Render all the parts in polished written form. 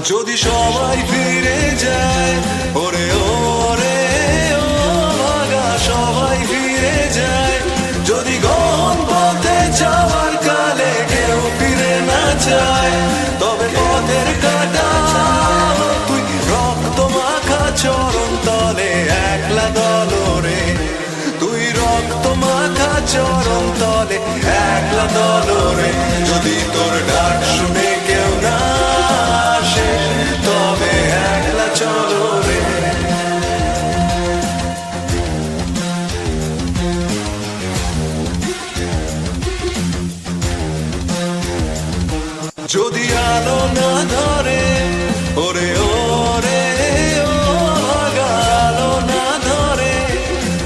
যদি সবাই ফিরে যায়, ওরে ওরে ও ভাগা সবাই ফিরে যায়, যদি গহন পথে যাওয়ার কালে কেউ ফিরে না যায়, তবে পথের কাটা তুই রক্ত মাখা চরণ তলে একলা দলরে, তুই রক্ত মাখা চরণ তলে একলা দলরে, যদি তোর ডাক শুনে কেউ না আসে তবে একলা চলো রে। যদি আলো না ধরে, ওরে ওরে ও ভাগা আলো না ধরে,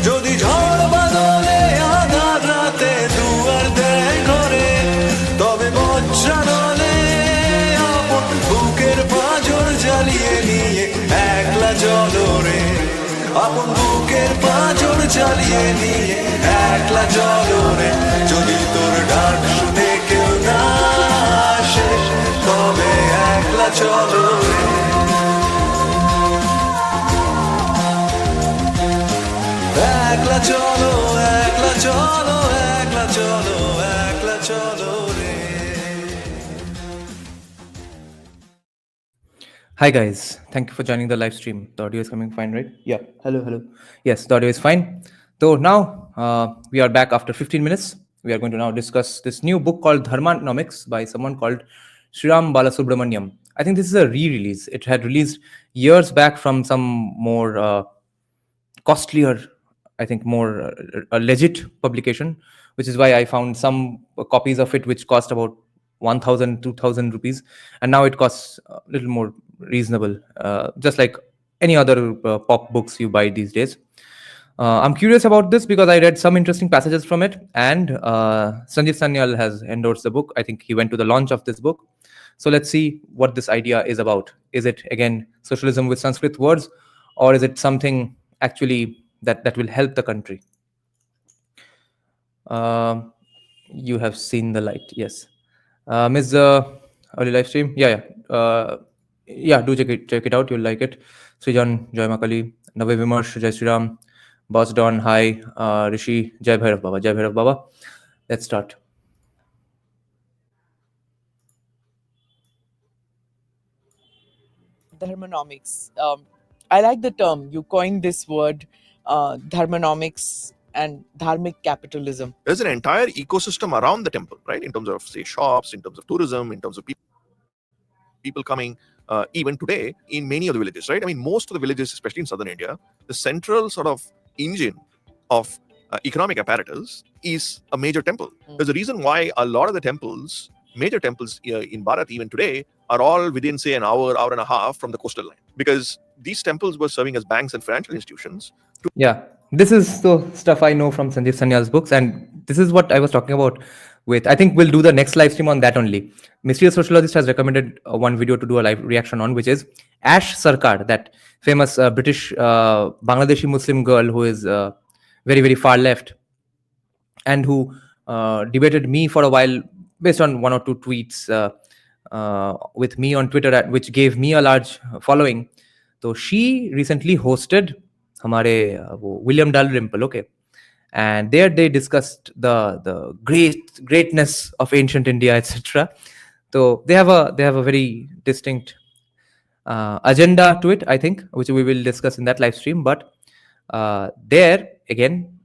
যদি ঝড় বাদলে আধার রাতে দুয়ার দেয় ঘরে, তবে বজ্রানলে আপন বুকের পাঁজর জ্বালিয়ে নিয়ে একলা চলো রে, আপন বুকের পাঁজর জ্বালিয়ে নিয়ে একলা চলো রে, যদি তোর ডাক শুনে কেউ না আসে তবে একলা চলো রে। একলা চলো, একলা চলো, একলা চলো, একলা চলো রে। Hi guys, thank you for joining the live stream. The audio is coming fine, right? Yeah. Hello. Yes, the audio is fine. So now we are back after 15 minutes. We are going to now discuss this new book called Dharmanomics by someone called Sriram Balasubramanian. I think this is a re-release. It had released years back from some more costlier, I think more a legit publication, which is why I found some copies of it which cost about 1,000, 2,000 rupees, and now it costs a little more reasonable, just like any other pop books you buy these days. I'm curious about this because I read some interesting passages from it, and Sanjeev Sanyal has endorsed the book. I think he went to the launch of this book. So let's see what this idea is about. Is it, again, socialism with Sanskrit words, or is it something actually that will help the country? You have seen the light, yes. Ms. Early live stream, yeah, do check it out. You'll like it. Srijan, Joy Makali, Nave Vimarsh, Jai Sriram, Boss Don, hi, Rishi, Jai Bhairav Baba, Jai Bhairav Baba. Let's start. Dharmanomics. I like the term. You coined this word, Dharmanomics and dharmic capitalism. There's an entire ecosystem around the temple, right? In terms of, say, shops, in terms of tourism, in terms of people coming, even today in many of the villages, right? I mean, most of the villages, especially in southern India, the central sort of engine of economic apparatus is a major temple. There's a reason why a lot of the temples, major temples in Bharat even today, are all within, say, an hour and a half from the coastal line, because these temples were serving as banks and financial institutions. Yeah, this is the stuff I know from Sanjeev Sanyal's books, and this is what I was talking about with, I think we'll do the next live stream on that only. Mysterious Sociologist has recommended one video to do a live reaction on, which is Ash Sarkar, that famous British Bangladeshi Muslim girl who is very, very far left, and who debated me for a while based on one or two tweets with me on Twitter, which gave me a large following. So she recently hosted hamare William Dalrymple, okay, and there they discussed the greatness of ancient India, etc. So they have a very distinct agenda to it, I think, which we will discuss in that live stream. But there again,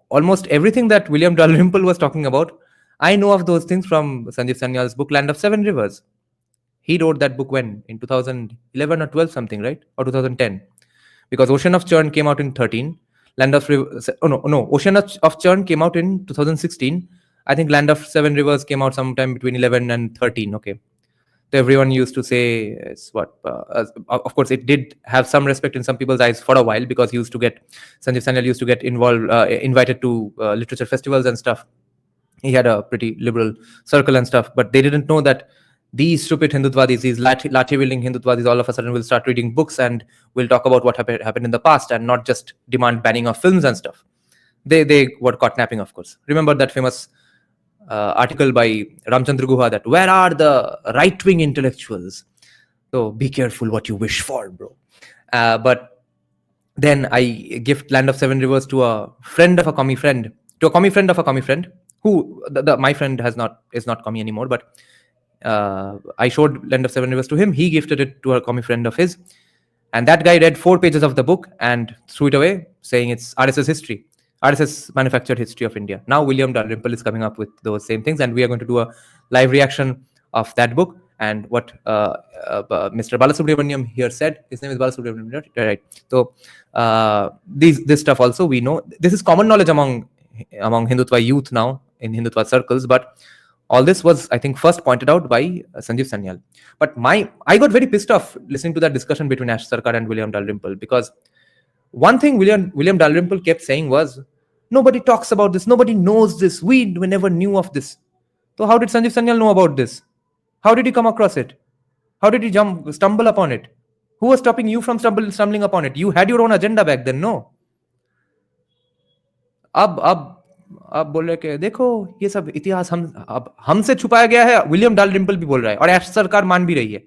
almost everything that William Dalrymple was talking about, I know of those things from Sanjeev Sanyal's book Land of Seven Rivers. He wrote that book when? In 2011 or 12 something, right? Or 2010? Because Ocean of Churn came out in 13. Land of Ocean of Churn came out in 2016. I think Land of Seven Rivers came out sometime between 11 and 13. Okay, so everyone used to say it's what. Of course, it did have some respect in some people's eyes for a while, because he used to get, Sanjeev Sanyal used to get invited to literature festivals and stuff. He had a pretty liberal circle and stuff, but they didn't know that these stupid Hindutwadis, these lathi-wielding Hindutwadis, all of a sudden will start reading books and will talk about what happened in the past, and not just demand banning of films and stuff. They were caught napping, of course. Remember that famous article by Ramchandra Guha that where are the right-wing intellectuals? So be careful what you wish for, bro. But then I gift Land of Seven Rivers to a friend of a commie friend, to a commie friend of a commie friend, who my friend is not commie anymore. But I showed Land of Seven Rivers to him. He gifted it to a commie friend of his, and that guy read 4 pages of the book and threw it away, saying it's RSS history, RSS manufactured history of India. Now William Dalrymple is coming up with those same things, and we are going to do a live reaction of that book. And what Mr. Balasubramanian here said, his name is Balasubramanian, right? So this stuff also we know. This is common knowledge among Hindutva youth now in Hindutva circles, but all this was, I think, first pointed out by Sanjeev Sanyal. But I got very pissed off listening to that discussion between Ash Sarkar and William Dalrymple, because one thing William Dalrymple kept saying was, nobody talks about this, nobody knows this, we never knew of this. So how did Sanjeev Sanyal know about this? How did he come across it? How did he stumble upon it? Who was stopping you from stumbling upon it? You had your own agenda back then, no? अब बोल रहे कि देखो ये सब इतिहास हमसे छुपाया गया है, विलियम डालरिम्पल भी बोल रहा है और एश सरकार मान भी रही है.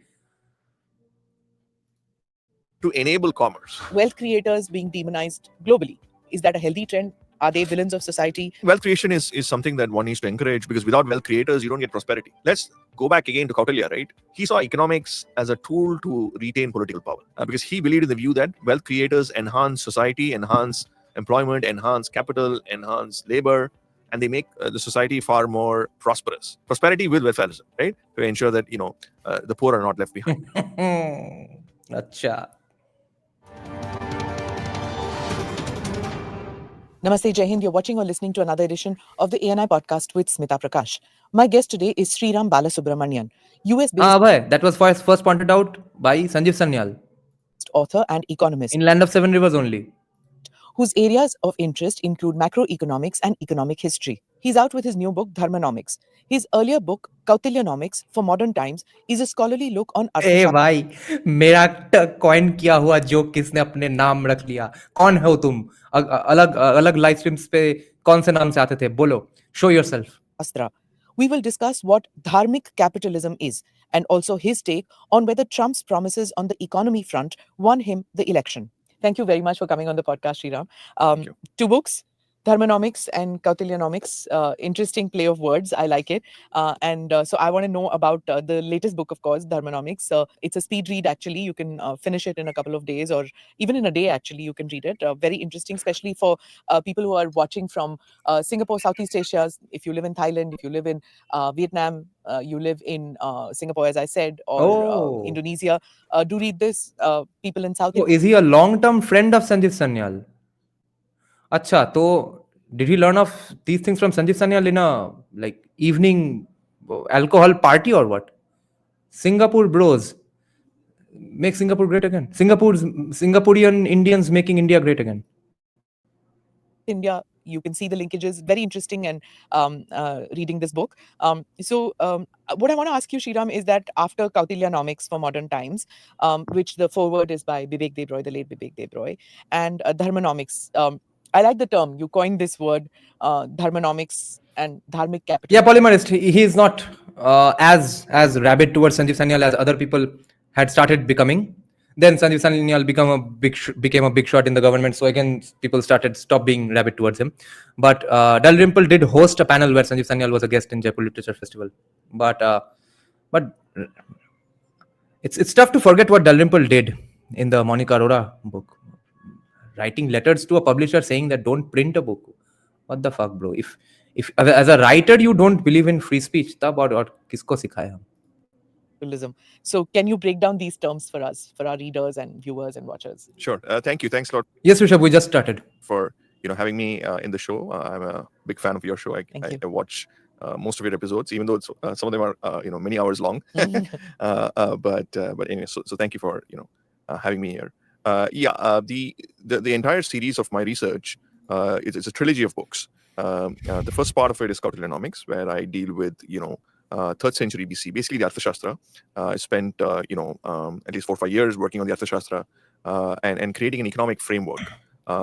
To enable commerce. Wealth creators being demonized globally. Is that a healthy trend? Are they villains of society? Wealth creation is something that one needs to encourage, because without wealth creators, you don't get prosperity. Let's go back again to Kautilya, right? He saw economics as a tool to retain political power, because he believed in the view that wealth creators enhance society, enhance employment, enhance capital, enhance labor, and they make the society far more prosperous. Prosperity with welfareism, right? To ensure that, the poor are not left behind. Acha. Namaste, Jai Hind. You're watching or listening to another edition of the ANI podcast with Smita Prakash. My guest today is Sriram Balasubramanian, US-based that was first pointed out by Sanjeev Sanyal, author and economist, in Land of Seven Rivers only, whose areas of interest include macroeconomics and economic history. He's out with his new book, Dharmanomics. His earlier book, Kautilyanomics for Modern Times, is a scholarly look on ए भाई, मेरा coin किया हुआ joke किसने अपने नाम रख लिया? कौन हो तुम? अलग अलग लाइव स्ट्रीम्स पे कौन से नाम से आते थे? बोलो, show yourself. Astra. We will discuss what dharmic capitalism is, and also his take on whether Trump's promises on the economy front won him the election. Thank you very much for coming on the podcast, Sriram. Thank you. 2 books, Dharmanomics and Kautilyanomics. Interesting play of words. I like it. So I want to know about the latest book, of course, Dharmanomics. It's a speed read, actually. You can finish it in a couple of days, or even in a day, actually, you can read it. Very interesting, especially for people who are watching from Singapore, Southeast Asia. If you live in Thailand, if you live in Vietnam, you live in Singapore, as I said, or Indonesia, do read this. People in South So is he a long-term friend of Sanjeev Sanyal? Acha, so did he learn of these things from Sanjeev Sanyal in a evening alcohol party or what? Singapore bros make Singapore great again. Singaporean Indians making India great again. India, you can see the linkages. Very interesting, and reading this book. What I want to ask you, Sriram, is that after Kautilyanomics for Modern Times, which the foreword is by Vivek Debroy, the late Vivek Debroy, and Dharmanomics. I like the term. You coined this word, Dharmanomics and Dharmic capitalism. Yeah, polymerist. He is not as rabid towards Sanjeev Sanyal as other people had started becoming. Then Sanjeev Sanyal became a big shot in the government. So again, people stopped being rabid towards him. But Dalrymple did host a panel where Sanjeev Sanyal was a guest in Jaipur Literature Festival. But it's tough to forget what Dalrymple did in the Monica Arora book. Writing letters to a publisher saying that don't print a book. What the fuck, bro? If as a writer you don't believe in free speech, tab aur kisko sikhaya? So can you break down these terms for us, for our readers and viewers and watchers? Sure. Thank you. Thanks a lot. Yes, Rishabh, we just started. For having me in the show. I'm a big fan of your show. I watch most of your episodes, even though it's, some of them are many hours long. But anyway, so thank you for having me here. The entire series of my research is a trilogy of books. The first part of it is Kautilyanomics, where I deal with 3rd century BC, basically the Arthashastra. I spent at least 4 or 5 years working on the Arthashastra and creating an economic framework,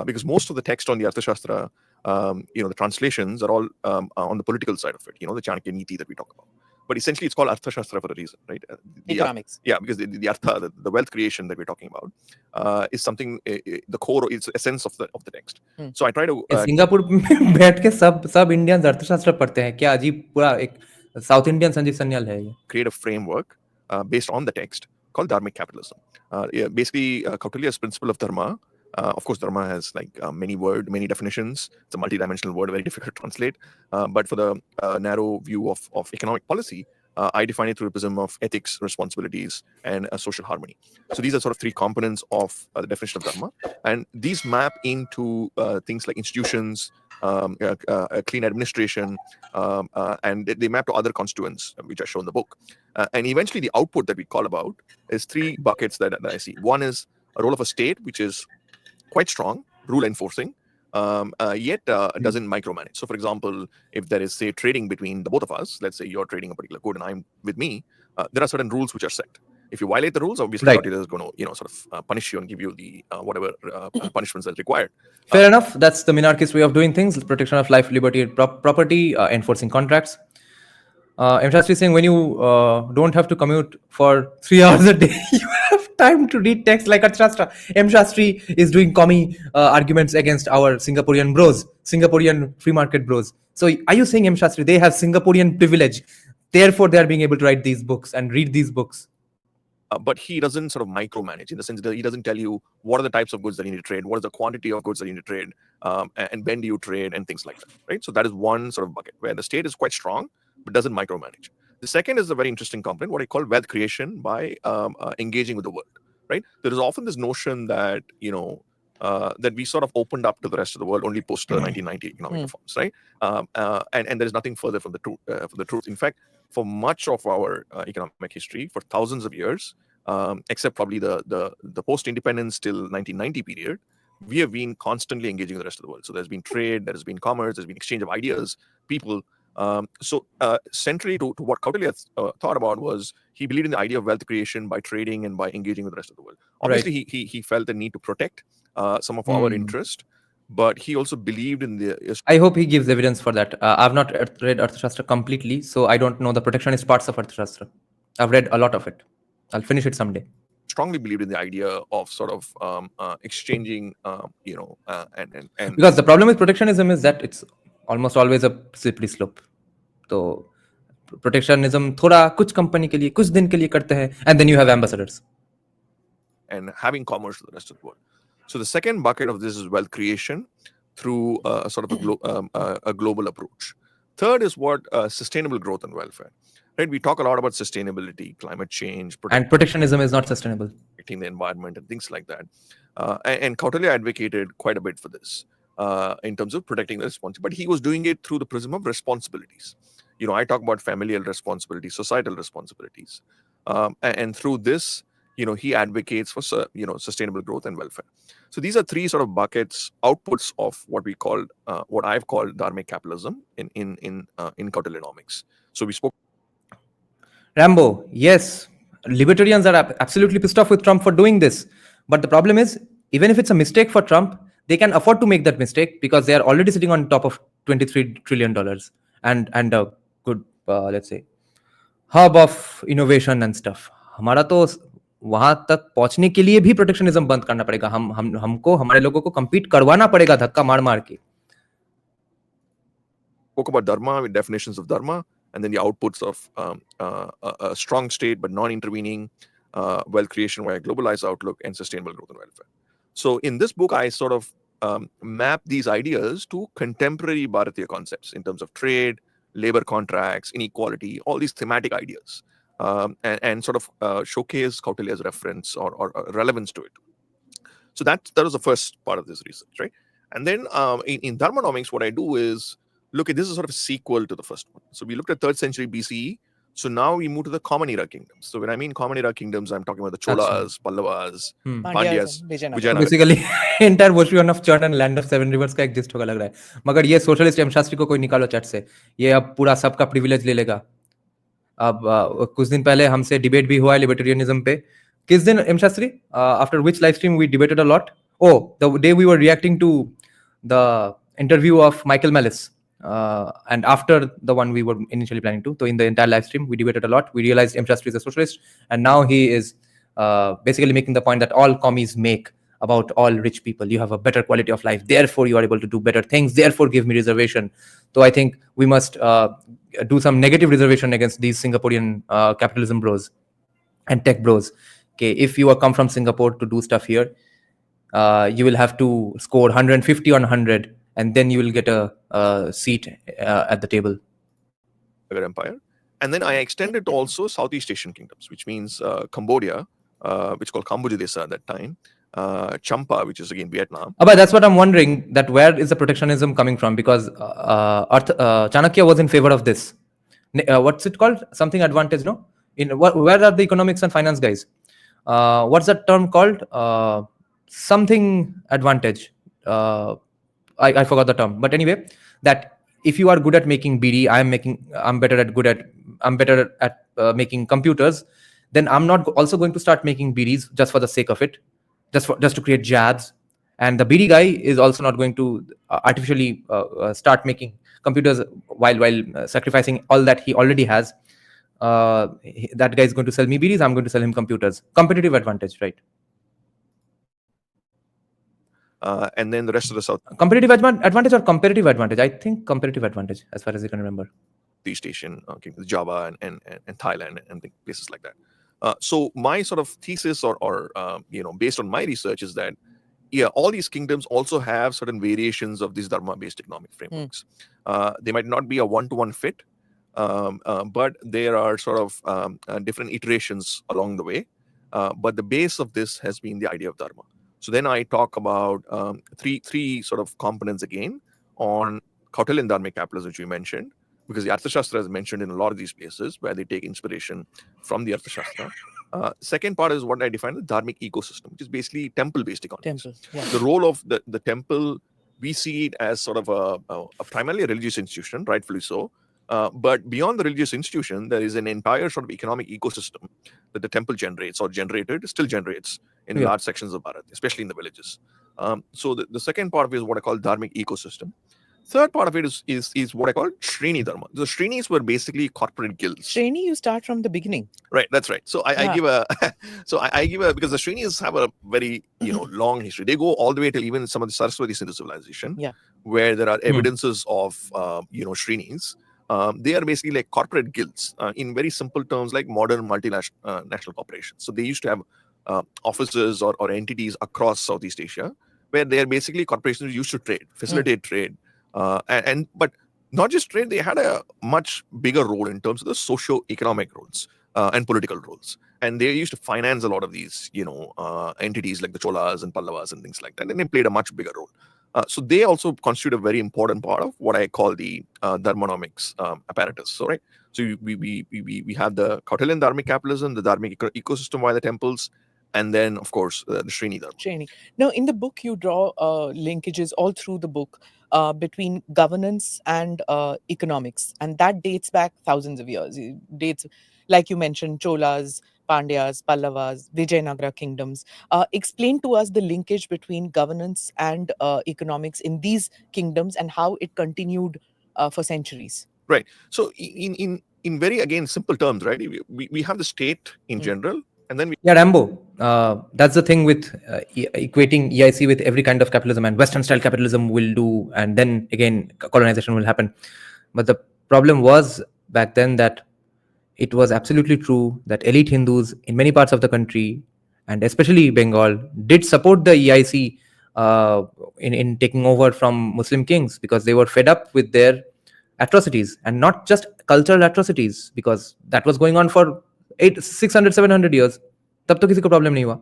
because most of the text on the Arthashastra, the translations are all on the political side of it. The Chanakya Niti that we talk about. but essentially it's called Arthashastra for a reason, right? Economics. Yeah, because the Artha, the wealth creation that we're talking about, is something, the core, it's essence of the text. So I try to Singapore में बैठ के सब Indians अर्थशास्त्र पढ़ते हैं क्या? अजीब, पूरा एक साउथ इंडियन संजीव सन्याल है ये. create a framework based on the text called dharmic capitalism. Basically, Kautilya's principle of dharma. Of course, dharma has like many definitions. It's a multi-dimensional word, very difficult to translate. But for the narrow view of economic policy, I define it through the prism of ethics, responsibilities, and social harmony. So these are sort of three components of the definition of dharma, and these map into things like institutions, clean administration, and they map to other constituents, which I show in the book. And eventually, the output that we call about is three buckets that I see. One is a role of a state, which is quite strong, rule enforcing, yet doesn't micromanage. So, for example, if there is, say, trading between the both of us, let's say you're trading a particular good and I'm with me, there are certain rules which are set. If you violate the rules, obviously, Right. Kautilya is going to, sort of punish you and give you the whatever punishments that's required. Fair enough. That's the minarchist way of doing things: protection of life, liberty, and property, enforcing contracts. M. Shastri is saying when you don't have to commute for 3 hours a day, you have time to read text like Arthashastra. M. Shastri is doing commie arguments against our Singaporean bros, Singaporean free market bros. So are you saying, M. Shastri, they have Singaporean privilege, therefore they are being able to write these books and read these books? But he doesn't sort of micromanage, in the sense that he doesn't tell you what are the types of goods that you need to trade, what is the quantity of goods that you need to trade, and when do you trade, and things like that, right? So that is one sort of bucket where the state is quite strong but doesn't micromanage. The second is a very interesting component, what I call wealth creation by engaging with the world, right? There is often this notion that that we sort of opened up to the rest of the world only post the 1990 economic reforms, right? And there is nothing further from the truth. In fact, for much of our economic history, for thousands of years, except probably the post-independence till 1990 period, we have been constantly engaging with the rest of the world. So there's been trade, there has been commerce, there's been exchange of ideas, people. So centrally to what Kautilya thought about was, he believed in the idea of wealth creation by trading and by engaging with the rest of the world. Obviously, he felt the need to protect some of our interest, but he also believed in the... I hope he gives evidence for that. I've not read Arthashastra completely, so I don't know the protectionist parts of Arthashastra. I've read a lot of it. I'll finish it someday. Strongly believed in the idea of sort of exchanging, and because the problem with protectionism is that it's almost always a slippery slope. So protectionism थोड़ा कुछ company के लिए कुछ दिन के लिए करते हैं, and then you have ambassadors and having commerce with the rest of the world. So the second bucket of this is wealth creation through sort of a global approach. Third is what sustainable growth and welfare. Right, we talk a lot about sustainability, climate change, and protectionism is not sustainable. Protecting the environment and things like that. And Kautilya advocated quite a bit for this in terms of protecting the responsibility, but he was doing it through the prism of responsibilities. I talk about familial responsibilities, societal responsibilities, and through this, he advocates for sustainable growth and welfare. So these are three sort of buckets, outputs of what we call, what I've called dharmic capitalism in Kautilyanomics. So we spoke. Rambo, yes, libertarians are absolutely pissed off with Trump for doing this. But the problem is, even if it's a mistake for Trump, they can afford to make that mistake because they are already sitting on top of $23 trillion and a good, let's say, hub of innovation and stuff. हमारा तो वहां तक पहुंचने के लिए भी protectionism बंद करना पड़ेगा. हमको हमारे लोगों को compete करवाना पड़ेगा धक्का मार के. Spoke about dharma with definitions of dharma, and then the outputs of a strong state but non-intervening, wealth creation via globalized outlook, and sustainable growth and welfare. So in this book, I sort of map these ideas to contemporary Bharatiya concepts in terms of trade, labor contracts, inequality, all these thematic ideas, and sort of showcase Kautilya's reference or relevance to it. So that was the first part of this research, right? And then in Dharmanomics, what I do is, look at this is sort of a sequel to the first one. So we looked at 3rd century BCE. So now we move to the common era kingdoms. So when I mean common era kingdoms, I'm talking about the Cholas, Pallavas, Pandyas, Vijayanagara. Basically, entire version of churn and land of 7 rivers का exist होगा लग रहा है. मगर ये socialist M. Shastri को कोई निकालो चट से. ये अब पूरा सबका privilege ले लेगा. अब कुछ दिन पहले हमसे debate भी हुआ है libertarianism पे. किस दिन M. Shastri? After which live stream we debated a lot? Oh, the day we were reacting to the interview of Michael Malice. and after the one we were initially planning to. So in the entire live stream, we debated a lot. We realized M. Shastri is a socialist, and now he is basically making the point that all commies make about all rich people. You have a better quality of life, therefore you are able to do better things, therefore give me reservation. So I think we must do some negative reservation against these Singaporean capitalism bros and tech bros. Okay, if you are come from Singapore to do stuff here, you will have to score 150 on 100, and then you will get a seat at the table. Empire. And then I extended to also Southeast Asian kingdoms, which means Cambodia, which called Kambojidesa at that time, Champa, which is again Vietnam. But that's what I'm wondering, that where is the protectionism coming from? Because Chanakya was in favor of this. What's it called? Something advantage, no? Where are the economics and finance guys? What's that term called? Something advantage. I forgot the term. But anyway, that if you are good at making BD, I'm better at making computers, then I'm not also going to start making BDs just for the sake of it, just to create jabs. And the BD guy is also not going to artificially start making computers while sacrificing all that he already has. That guy is going to sell me BDs, I'm going to sell him computers. Competitive advantage, right? And then the rest of the Competitive advantage or comparative advantage? I think comparative advantage, as far as I can remember. Southeast Asian, Java and Thailand and places like that. So my sort of thesis or based on my research is that, yeah, all these kingdoms also have certain variations of these Dharma-based economic frameworks. They might not be a one-to-one fit, but there are sort of different iterations along the way. But the base of this has been the idea of Dharma. So then I talk about three sort of components again on Kautilian Dharmic capitalism, which we mentioned, because the Arthashastra is mentioned in a lot of these places where they take inspiration from the Arthashastra. Second part is what I define as the Dharmic ecosystem, which is basically temple-based economies. The role of the temple, we see it as sort of a primarily a religious institution, rightfully so. But beyond the religious institution, there is an entire sort of economic ecosystem that the temple generates or still generates in large sections of Bharat, especially in the villages. So the second part of it is what I call Dharmic ecosystem. Third part of it is what I call Srini Dharma. The Srinis were basically corporate guilds. Srini, you start from the beginning. Right, that's right. So I give a because the Srinis have a very long history. They go all the way till even some of the Saraswati Sindhu civilization, where there are evidences of Srinis. They are basically like corporate guilds in very simple terms, like modern multinational corporations. So they used to have offices or entities across Southeast Asia, where they are basically corporations used to trade, facilitate trade. But not just trade, they had a much bigger role in terms of the socio-economic roles and political roles. And they used to finance a lot of these, entities like the Cholas and Pallavas and things like that. And they played a much bigger role. So they also constitute a very important part of what I call the Dharmanomics apparatus. So we have the Kautilian Dharmic capitalism, the Dharmic ecosystem via the temples, and then, of course, the Srini Dharma. Srini. Now, in the book, you draw linkages all through the book between governance and economics. And that dates back thousands of years. It dates, like you mentioned, Cholas, Pandyas, Pallavas, Vijayanagara kingdoms. Explain to us the linkage between governance and economics in these kingdoms and how it continued for centuries. Right. So in very, again, simple terms, right? We have the state in general. And then Rambo. That's the thing with equating EIC with every kind of capitalism, and Western style capitalism will do, and then again colonization will happen. But the problem was back then that it was absolutely true that elite Hindus in many parts of the country, and especially Bengal, did support the EIC in taking over from Muslim kings, because they were fed up with their atrocities, and not just cultural atrocities, because that was going on for 600-700 years. तब तो किसी को problem नहीं हुआ.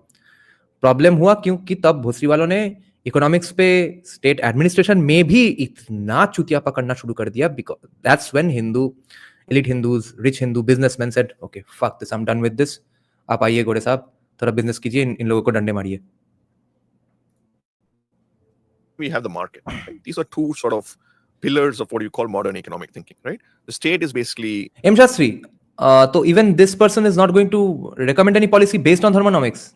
Problem हुआ क्योंकि तब भोसरी वालों ने इकोनॉमिक्स पे स्टेट एडमिनिस्ट्रेशन में भी इतना चुतियापा करना शुरू कर दिया. Because that's when elite Hindus, rich Hindu businessmen said, okay, fuck this, I'm done with this. आप आइए गोरे साहब, थोड़ा बिजनेस कीजिए, इन लोगों को डंडे मारिए. We have the market. Right? These are two sort of pillars of what you call modern economic thinking, right? The state is basically... M. Shastri, so even this person is not going to recommend any policy based on Dharmanomics.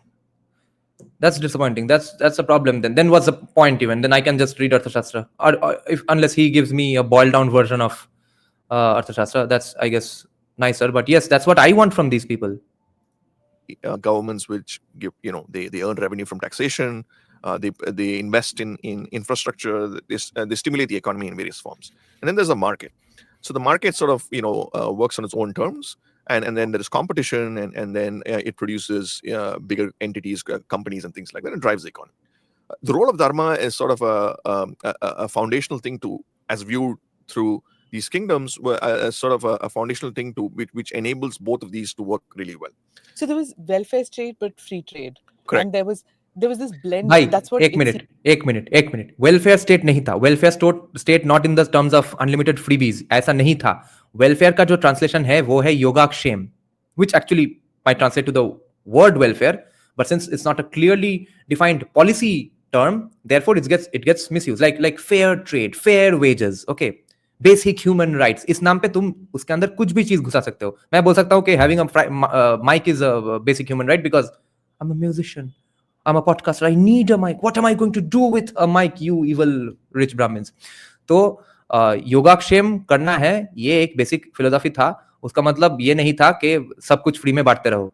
That's disappointing. That's a problem. Then what's the point even? Then I can just read Arthashastra, or if unless he gives me a boiled down version of Arthashastra, that's I guess nicer. But yes, that's what I want from these people. Governments which give, they earn revenue from taxation, they invest in infrastructure, they stimulate the economy in various forms. And then there's a market. So the market sort of works on its own terms, and then there is competition, and then it produces bigger entities, companies, and things like that, and drives the economy. The role of dharma is sort of a foundational thing as viewed through these kingdoms, as sort of a foundational thing which enables both of these to work really well. So there was welfare state but free trade. Correct. And there was this blend. भाई That's what एक minute welfare state नहीं था. Welfare state not in the terms of unlimited freebies, ऐसा नहीं था. Welfare का जो translation है वो है योगाक्षेम, which actually might translate to the word welfare, but since it's not a clearly defined policy term, therefore it gets misused. Like fair trade, fair wages, okay, basic human rights, इस नाम पे तुम उसके अंदर कुछ भी चीज घुसा सकते हो. मैं बोल सकता हूँ कि having a mic is a basic human right because I am a musician, I am a podcaster, I need a mic, what am I going to do with a mic, you evil rich Brahmins. तो योगाक्षेम करना है, ये एक basic philosophy था. उसका मतलब ये नहीं था कि सब कुछ फ्री में बांटते रहो.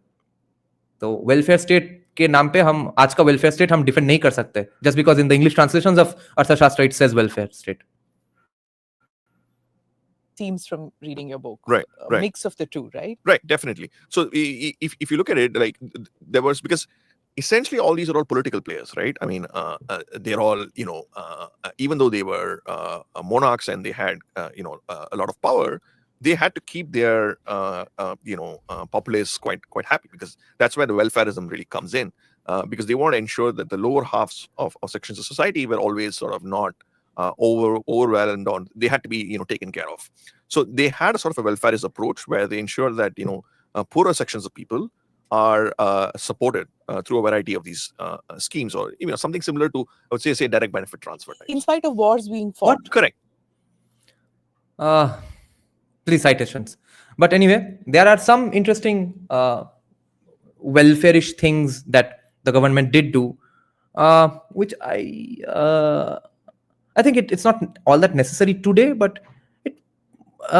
तो वेलफेयर स्टेट के नाम पे हम आज का वेलफेयर स्टेट हम डिफेंड नहीं कर सकते just because in the English translations of Arthashastra it says welfare state. Seems from reading your book, right, a mix of the two, right, definitely. So if you look at it, like there was, because essentially all these are all political players, right? I mean, they're all even though they were monarchs and they had a lot of power, they had to keep their populace quite happy, because that's where the welfareism really comes in, because they want to ensure that the lower halves of sections of society were always sort of not overwhelmed on. They had to be taken care of. So they had a sort of a welfareist approach where they ensure that poorer sections of people are supported through a variety of these schemes, or something similar to, I would say direct benefit transfer types. in spite of wars being fought. What? Correct. Please citations. But anyway, there are some interesting welfare-ish things that the government did do, which I think it's not all that necessary today, but it,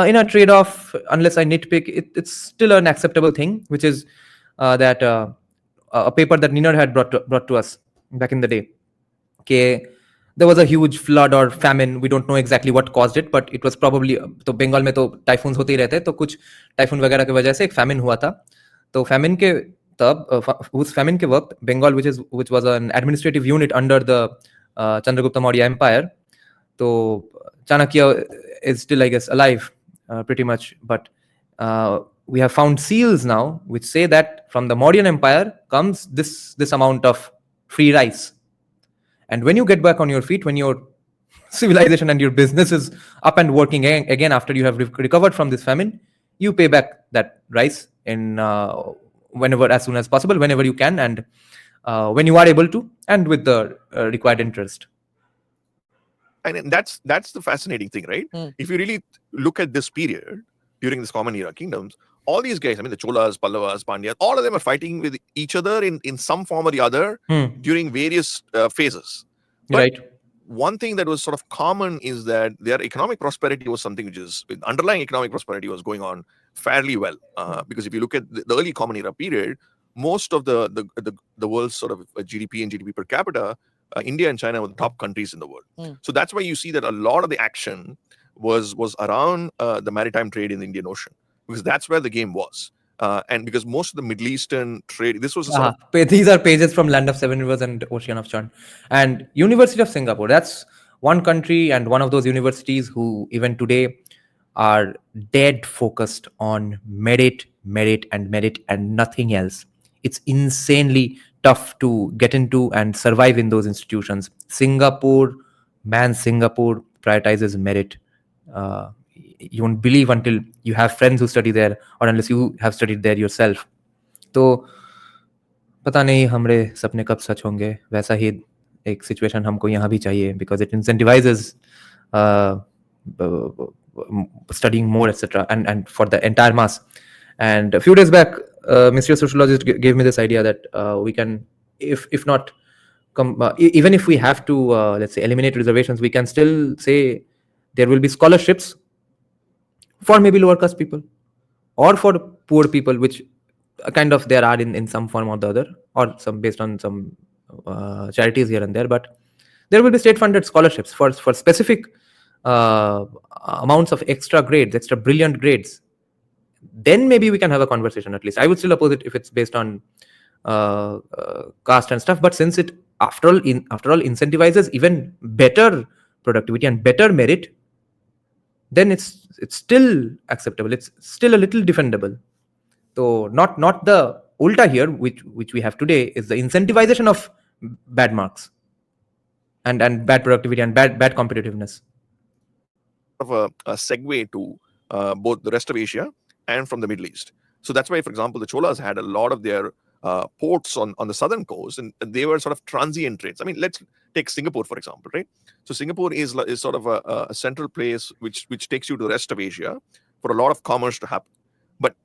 in a trade-off, unless I nitpick, it's still an acceptable thing, which is that a paper that Ninad had brought to us back in the day. Okay, there was a huge flood or famine. We don't know exactly what caused it, but it was probably, तो बंगाल में तो typhoons होते ही रहते हैं, तो कुछ typhoon वगैरह की वजह से एक famine हुआ था. तो famine के तब उस famine के वक्त Bengal, which was an administrative unit under the Chandragupta Maurya Empire. So Chanakya is still, I guess, alive pretty much, but we have found seals now which say that from the Mauryan Empire comes this amount of free rice. And when you get back on your feet, when your civilization and your business is up and working again after you have recovered from this famine, you pay back that rice in whenever, as soon as possible, whenever you can, and when you are able to, and with the required interest. And that's the fascinating thing, right? If you really look at this period during this common era kingdoms, all these guys, I mean, the Cholas, Pallavas, Pandyas, all of them are fighting with each other in some form or the other during various phases. But right. One thing that was sort of common is that their economic prosperity was something which is, underlying economic prosperity was going on fairly well. Because if you look at the early common era period, most of the world's sort of GDP and GDP per capita, India and China were the top countries in the world. So that's why you see that a lot of the action was around the maritime trade in the Indian Ocean, because that's where the game was. And because most of the Middle Eastern trade, this was a sort of... These are pages from Land of Seven Rivers and Ocean of Chant. And University of Singapore, that's one country and one of those universities who even today are dead focused on merit and nothing else. It's insanely tough to get into and survive in those institutions. Singapore prioritizes merit. You won't believe until you have friends who study there, or unless you have studied there yourself. तो पता नहीं हमारे सपने कब सच होंगे. वैसा ही एक situation हमको यहाँ भी चाहिए, because it incentivizes studying more, etc. and for the entire mass. And a few days back, Mystery of Sociologist gave me this idea that we can, if not even if we have to, let's say, eliminate reservations, we can still say there will be scholarships for maybe lower caste people or for poor people, which kind of there are in some form or the other, or some based on some charities here and there. But there will be state-funded scholarships for specific uh, amounts of extra grades, extra brilliant grades. Then maybe we can have a conversation. At least I would still oppose it if it's based on caste and stuff. But since it after all incentivizes even better productivity and better merit, then it's still acceptable. It's still a little defendable. So not the ulta here, which we have today, is the incentivization of bad marks and bad productivity and bad competitiveness. Of a segue to both the rest of Asia and from the Middle East. So that's why, for example, the Cholas had a lot of their ports on the southern coast, and they were sort of transient trades. I mean, let's take Singapore, for example, right? So Singapore is sort of a central place which takes you to the rest of Asia for a lot of commerce to happen. But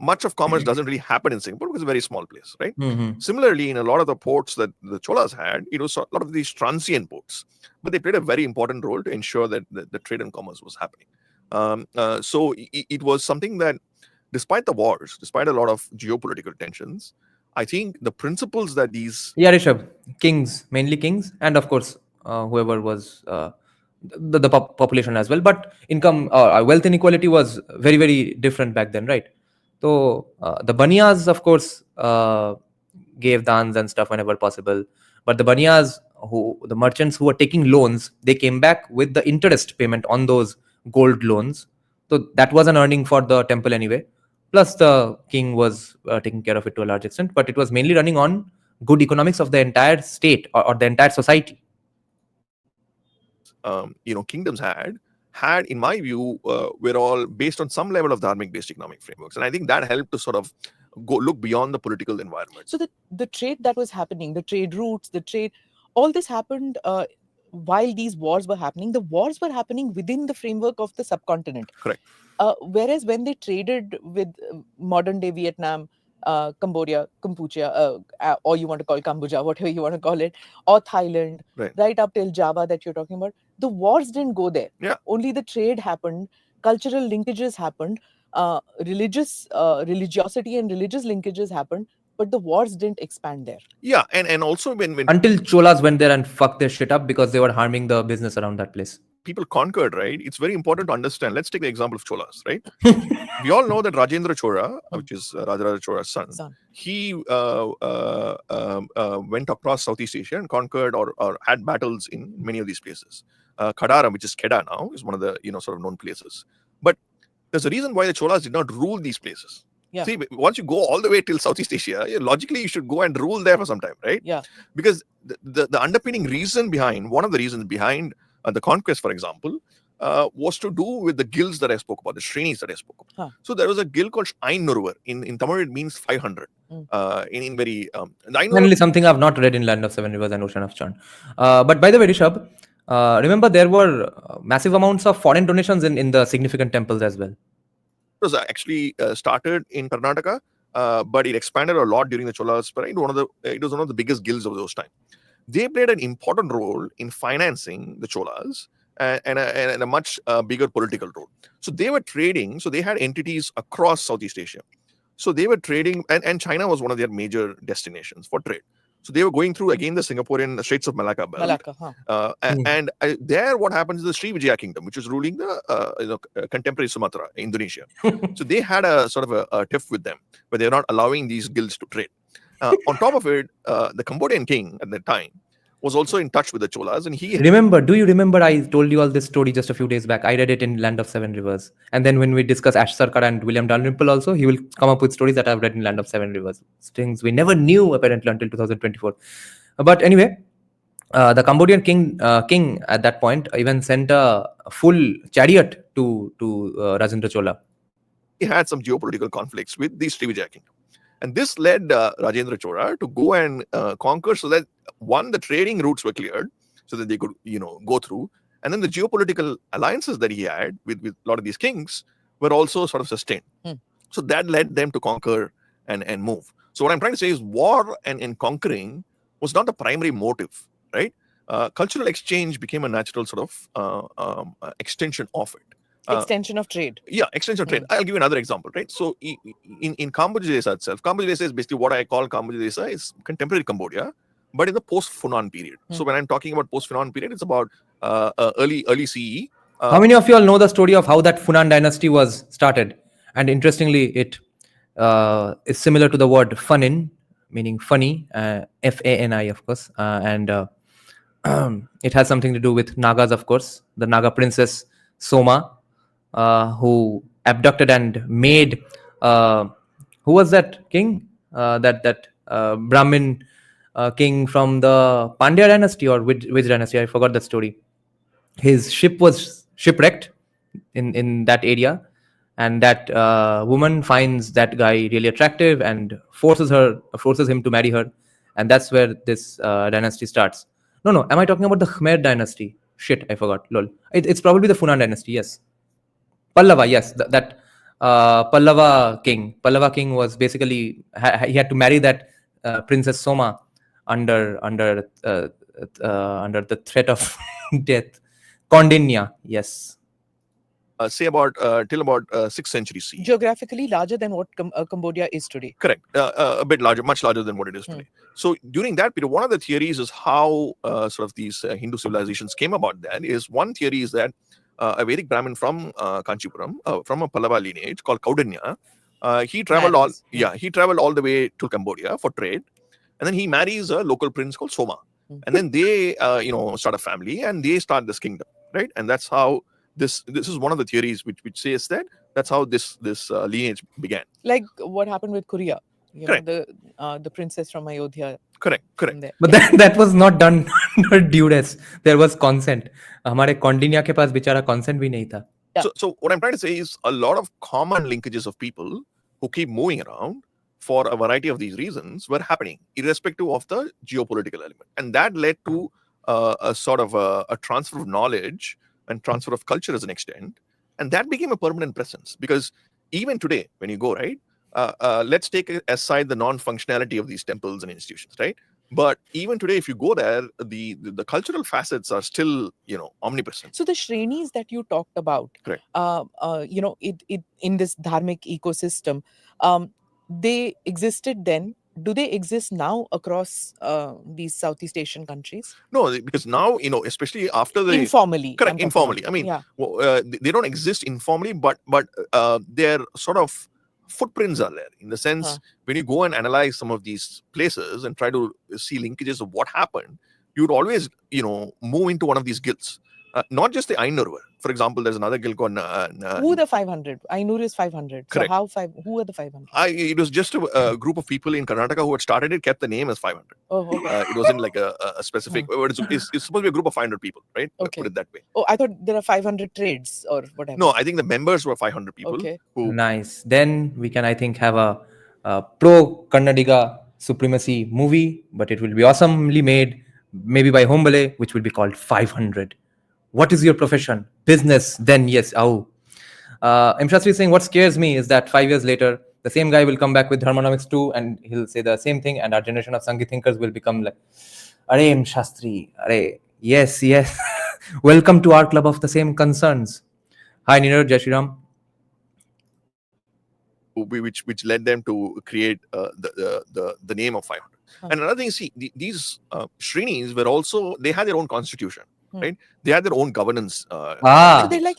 much of commerce doesn't really happen in Singapore because it's a very small place, right? Similarly, in a lot of the ports that the Cholas had, it was a lot of these transient ports, but they played a very important role to ensure that the trade and commerce was happening. So it was something that, despite the wars, despite a lot of geopolitical tensions, I think the principles that these Rishabh, kings, mainly kings, and of course whoever was the population as well. But income, wealth inequality was very, very different back then, right? So the baniyas, of course, gave dans and stuff whenever possible. But the baniyas, the merchants who were taking loans, they came back with the interest payment on those gold loans. So that was an earning for the temple anyway. Plus, the king was taking care of it to a large extent, but it was mainly running on good economics of the entire state or the entire society. Kingdoms had, in my view, were all based on some level of dharmic-based economic frameworks, and I think that helped to sort of go look beyond the political environment. So the trade that was happening, the trade routes, all this happened while these wars were happening. The wars were happening within the framework of the subcontinent. Correct. Whereas when they traded with modern day Vietnam, Cambodia, Kampuchea, or you want to call Kambuja, whatever you want to call it, or Thailand, right up till Java that you're talking about, the wars didn't go there. Yeah. Only the trade happened, cultural linkages happened, religiosity and religious linkages happened, but the wars didn't expand there. Yeah, and also when until Cholas went there and fucked their shit up because they were harming the business around that place. People conquered, right? It's very important to understand. Let's take the example of Cholas, right? We all know that Rajendra Chola, which is Rajaraja Chola's son, he went across Southeast Asia and conquered or had battles in many of these places. Kadara, which is Kedah now, is one of the sort of known places. But there's a reason why the Cholas did not rule these places. Yeah. See, once you go all the way till Southeast Asia, logically you should go and rule there for some time, right? Yeah. Because the underpinning reason behind, one of the reasons behind the conquest, for example, was to do with the guilds that I spoke about, the Shrenis that I spoke about. So there was a guild called Ein Nurvar. In Tamil, it means 500. In very... Finally, something I've not read in Land of Seven Rivers and Ocean of Churn. But by the way, Rishabh, remember there were massive amounts of foreign donations in the significant temples as well. It was actually started in Karnataka, but it expanded a lot during the Cholas. It was one of the biggest guilds of those times. They played an important role in financing the Cholas and a much bigger political role. So they were trading. So they had entities across Southeast Asia. So they were trading, and China was one of their major destinations for trade. So they were going through, again, the Singaporean Straits of Malacca belt. And there what happens is the Srivijaya kingdom, which is ruling the contemporary Sumatra, Indonesia. So they had a sort of a tiff with them, where they're not allowing these guilds to trade. On top of it, the Cambodian king at that time was also in touch with the Cholas, and do you remember I told you all this story just a few days back? I read it in Land of Seven Rivers, and then when we discuss Ash Sarkar and William Dalrymple also, he will come up with stories that I've read in Land of Seven Rivers, things we never knew apparently until 2024. But anyway, the Cambodian king at that point even sent a full chariot to Rajendra Chola. He had some geopolitical conflicts with the Srivijaya kingdom. And this led Rajendra Chola to go and conquer, so that the trading routes were cleared, so that they could, go through. And then the geopolitical alliances that he had with a lot of these kings were also sort of sustained. So that led them to conquer and move. So what I'm trying to say is war and conquering was not the primary motive, right? Cultural exchange became a natural sort of extension of it. Extension of trade. Yeah, extension of trade. I'll give you another example, right? So in Cambodia itself, Cambodia is basically what I call Cambodia is contemporary Cambodia, but in the post-Funan period. So when I'm talking about post-Funan period, it's about early CE. How many of you all know the story of how that Funan dynasty was started? And interestingly, it is similar to the word funin, meaning funny, F-A-N-I, of course. And it has something to do with Nagas, of course. The Naga princess Soma, who abducted and made, who was that king? That Brahmin king from the Pandya dynasty, or which dynasty? I forgot that story. His ship was shipwrecked in that area, and that woman finds that guy really attractive and forces him to marry her, and that's where this dynasty starts. No, am I talking about the Khmer dynasty? Shit, I forgot. Lol. It's probably the Funan dynasty. Yes, Pallava. Yes, that Pallava king was basically he had to marry that princess Soma under the threat of death. Condinia, yes. Say about till about 6th century CE. Geographically larger than what Cambodia is today. Correct. A bit larger, much larger than what it is today. So during that period, one of the theories is how sort of these Hindu civilizations came about. That is, one theory is that a Vedic Brahmin from Kanchipuram, from a Pallava lineage called Kaudinya, he traveled he traveled all the way to Cambodia for trade, and then he marries a local prince called Soma, and then they start a family and they start this kingdom, right? And that's how this is one of the theories which says that that's how this lineage began. Like what happened with Korea. Correct. The princess from Ayodhya. Correct. But that was not done under duress. There was consent. हमारे कौंडिन्या के पास बेचारा consent भी नहीं था. Yeah. So what I'm trying to say is a lot of common linkages of people who keep moving around for a variety of these reasons were happening, irrespective of the geopolitical element, and that led to a sort of a transfer of knowledge and transfer of culture as an extent, and that became a permanent presence. Because even today, when you go, right, let's take aside the non-functionality of these temples and institutions, right? But even today, if you go there, the cultural facets are still, omnipresent. So the shrenis that you talked about, Correct. It in this dharmic ecosystem, they existed then. Do they exist now across these Southeast Asian countries? No, because now, especially after the Informally. correct, informally. I mean, they don't exist informally, but their sort of footprints are there, in the sense when you go and analyze some of these places and try to see linkages of what happened, you would always move into one of these guilds, not just the Ainur. For example, there's another guild called Who the 500? Ainur is 500. Correct. So who are the 500? It was just a group of people in Karnataka who had started it, kept the name as 500. Oh, okay. It wasn't like a specific, it's supposed to be a group of 500 people, right? Okay. Put it that way. Oh, I thought there are 500 trades or whatever. No, I think the members were 500 people. Okay. Who Nice. Then we can, I think, have a pro Kannadiga supremacy movie, but it will be awesomely made, maybe by Hombale, which will be called 500. What is your profession? Business. Then yes. Oh. M. Shastri is saying what scares me is that 5 years later, the same guy will come back with Dharmanomics 2 and he'll say the same thing, and our generation of Sanghi thinkers will become like, Are M. Shastri, Are, yes. Welcome to our club of the same concerns. Hi, Niraj, Jai Sriram. which led them to create the name of 500. And another thing, see, these Shrinis were also, they had their own constitution, right? They had their own governance. So they're like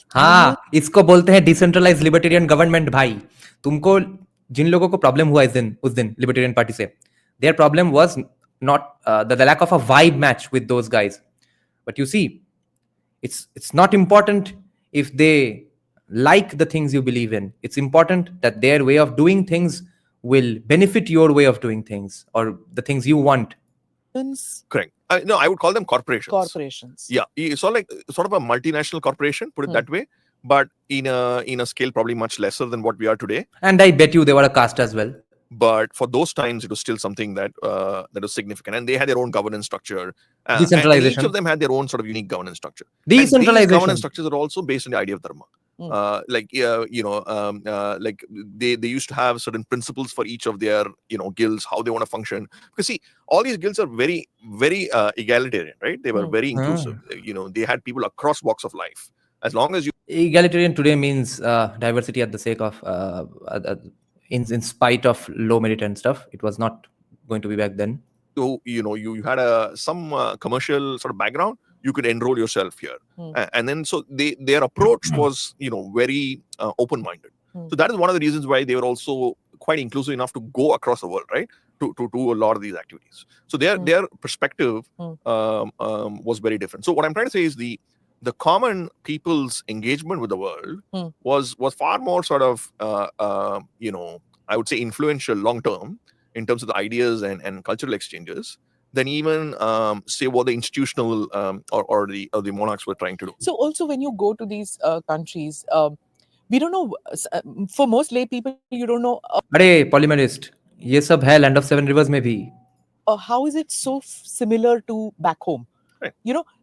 इसको बोलते हैं decentralise libertarian government. भाई, तुमको जिन लोगों को problem हुआ उस दिन लिबर्टेरियन पार्टी से, their problem was not the lack of a vibe match with those guys. But you see, it's not important if they like the things you believe in. It's important that their way of doing things will benefit your way of doing things, or the things you want. Correct. No, I would call them corporations. Corporations. Yeah, it's sort of a multinational corporation, put it that way, but in a scale probably much lesser than what we are today. And I bet you they were a caste as well. But for those times, it was still something that was significant, and they had their own governance structure. Decentralization. And each of them had their own sort of unique governance structure. Decentralization. And these governance structures are also based on the idea of dharma. like like they used to have certain principles for each of their guilds, how they want to function. Because see, all these guilds are very very egalitarian, right? They were very inclusive. They had people across walks of life. As long as you Egalitarian today means diversity at the sake of, in spite of low merit and stuff. It was not going to be back then. you had some commercial sort of background, you could enroll yourself here. And then so their approach was very open-minded. So that is one of the reasons why they were also quite inclusive enough to go across the world, right, to do a lot of these activities. So their perspective was very different. So what I'm trying to say is the common people's engagement with the world was far more sort of I would say influential long term in terms of the ideas and cultural exchanges than even say what the institutional or the monarchs were trying to do. So also when you go to these countries, we don't know, for most lay people, you don't know अरे polymerist, ये सब है land of seven rivers में भी. how is it so similar to back home? Right.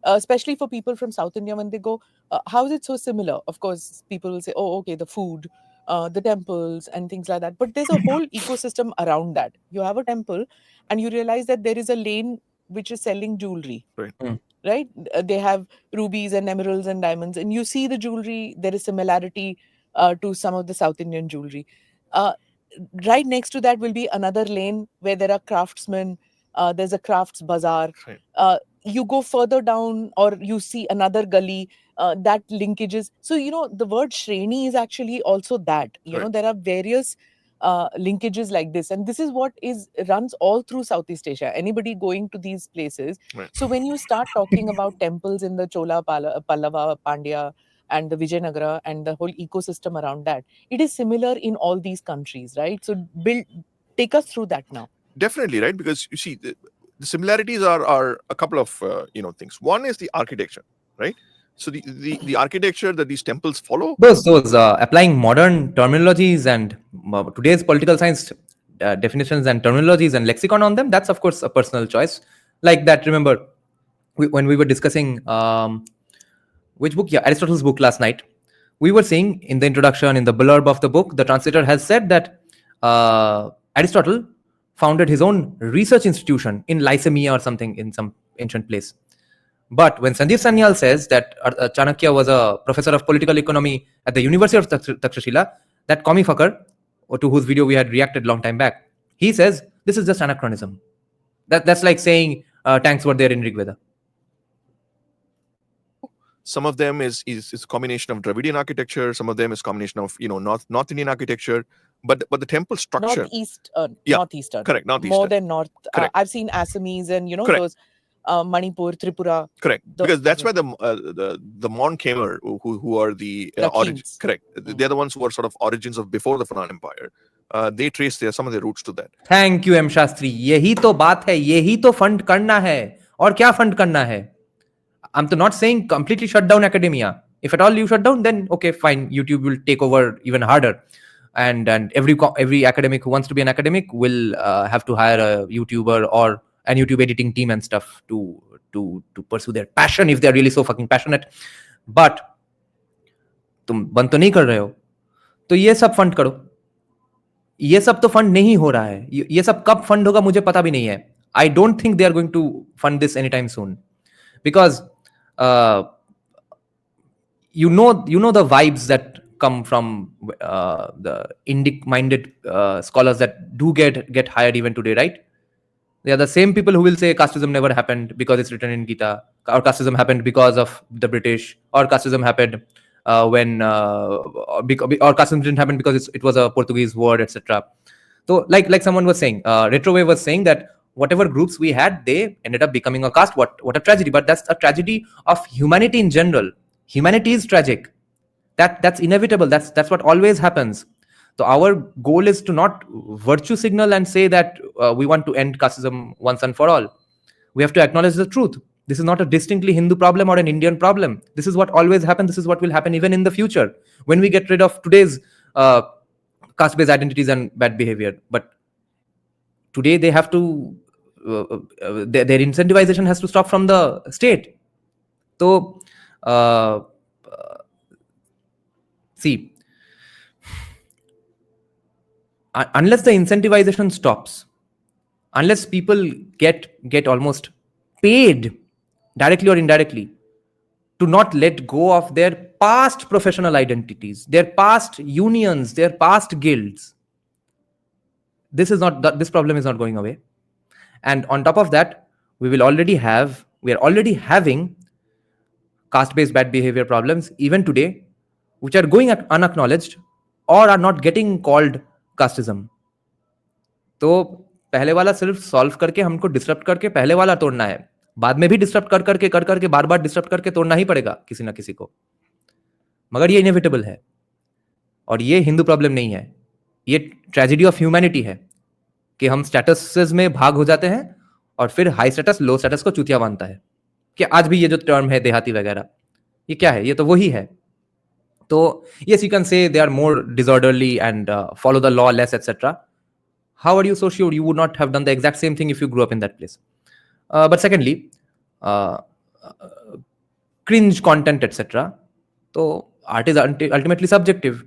Especially for people from South India, when they go, how is it so similar? Of course, people will say, oh, okay, the food, the temples and things like that. But there's a whole ecosystem around that. You have a temple and you realize that there is a lane which is selling jewelry. Right. Right? They have rubies and emeralds and diamonds, and you see the jewelry, there is similarity to some of the South Indian jewelry. Right next to that will be another lane where there are craftsmen. There's a crafts bazaar. Right. You go further down or you see another gully that linkages. So, the word Shreni is actually also that. Right. There are various linkages like this. And this is what runs all through Southeast Asia. Anybody going to these places. Right. So when you start talking about temples in the Chola, Pallava, Pandya, and the Vijayanagara and the whole ecosystem around that, it is similar in all these countries, right? So take us through that now. Definitely, right? Because you see, the similarities are a couple of things. One is the architecture, right? So the architecture that these temples follow. Those applying modern terminologies and today's political science definitions and terminologies and lexicon on them, that's of course a personal choice. Like that, remember, when we were discussing which book? Yeah, Aristotle's book last night. We were saying in the introduction, in the blurb of the book, the translator has said that Aristotle founded his own research institution in Lycemia or something in some ancient place. But when Sandeep Sanyal says that Chanakya was a professor of political economy at the University of Takshashila, that commie fucker, to whose video we had reacted long time back, he says this is just anachronism. That's like saying tanks were there in Rigveda. Some of them is a combination of Dravidian architecture. Some of them is combination of North Indian architecture. But the temple structure, Northeastern, correct, northeastern, more than north. Correct. I've seen Assamese and Correct. those Manipur, Tripura. Correct, because that's where the Mon Khmer, who are the origins. Correct, they're the ones who are sort of origins of before the Farhan Empire. They trace some of their roots to that. Thank you, M. Shastri. यही तो बात है, यही तो fund करना है. और क्या फंड करना है? I'm not saying completely shut down academia. If at all you shut down, then okay, fine. YouTube will take over even harder, and every academic who wants to be an academic will have to hire a YouTuber or an YouTube editing team and stuff to pursue their passion if they're really so fucking passionate. But तुम बंद तो नहीं कर रहे हो, तो ये सब फंड करो. ये सब तो फंड नहीं हो रहा है. ये सब कब फंड होगा मुझे पता भी नहीं है. I don't think they are going to fund this anytime soon, because you know the vibes that come from the Indic-minded scholars that do get hired even today, right? They are the same people who will say casteism never happened because it's written in Gita, or casteism happened because of the British, or casteism happened or casteism didn't happen because it was a Portuguese word, etc. So like someone was saying, Retrowave was saying that whatever groups we had, they ended up becoming a caste. What a tragedy! But that's a tragedy of humanity in general. Humanity is tragic. That's inevitable. That's what always happens. So our goal is to not virtue signal and say that we want to end casteism once and for all. We have to acknowledge the truth. This is not a distinctly Hindu problem or an Indian problem. This is what always happened. This is what will happen even in the future when we get rid of today's caste-based identities and bad behavior. But today they have to their incentivization has to stop from the state. So See, unless the incentivization stops, unless people get almost paid directly or indirectly to not let go of their past professional identities, their past unions, their past guilds, this problem is not going away. And on top of that, we are already having caste based bad behavior problems even today, which are going unacknowledged or are not getting called casteism. तो पहले वाला सिर्फ solve करके हमको disturb करके पहले वाला तोड़ना है, बाद में भी डिस्टर्ब कर करके बार बार डिस्टर्ब करके तोड़ना ही पड़ेगा किसी ना किसी को, मगर ये इनएविटेबल है और ये हिंदू प्रॉब्लम नहीं है, ये ट्रेजेडी ऑफ ह्यूमैनिटी है कि हम स्टेटस में भाग हो जाते हैं और फिर हाई स्टेटस लो स्टेटस को चूतिया मानता है कि आज भी ये जो टर्म है देहाती वगैरह, ये क्या है, ये तो वही है. तो yes, you can say they are more disorderly and follow the law less, etc. How are you so sure you would not have done the exact same thing if you grew up in that place? But secondly, cringe content, etc. So art is ultimately subjective.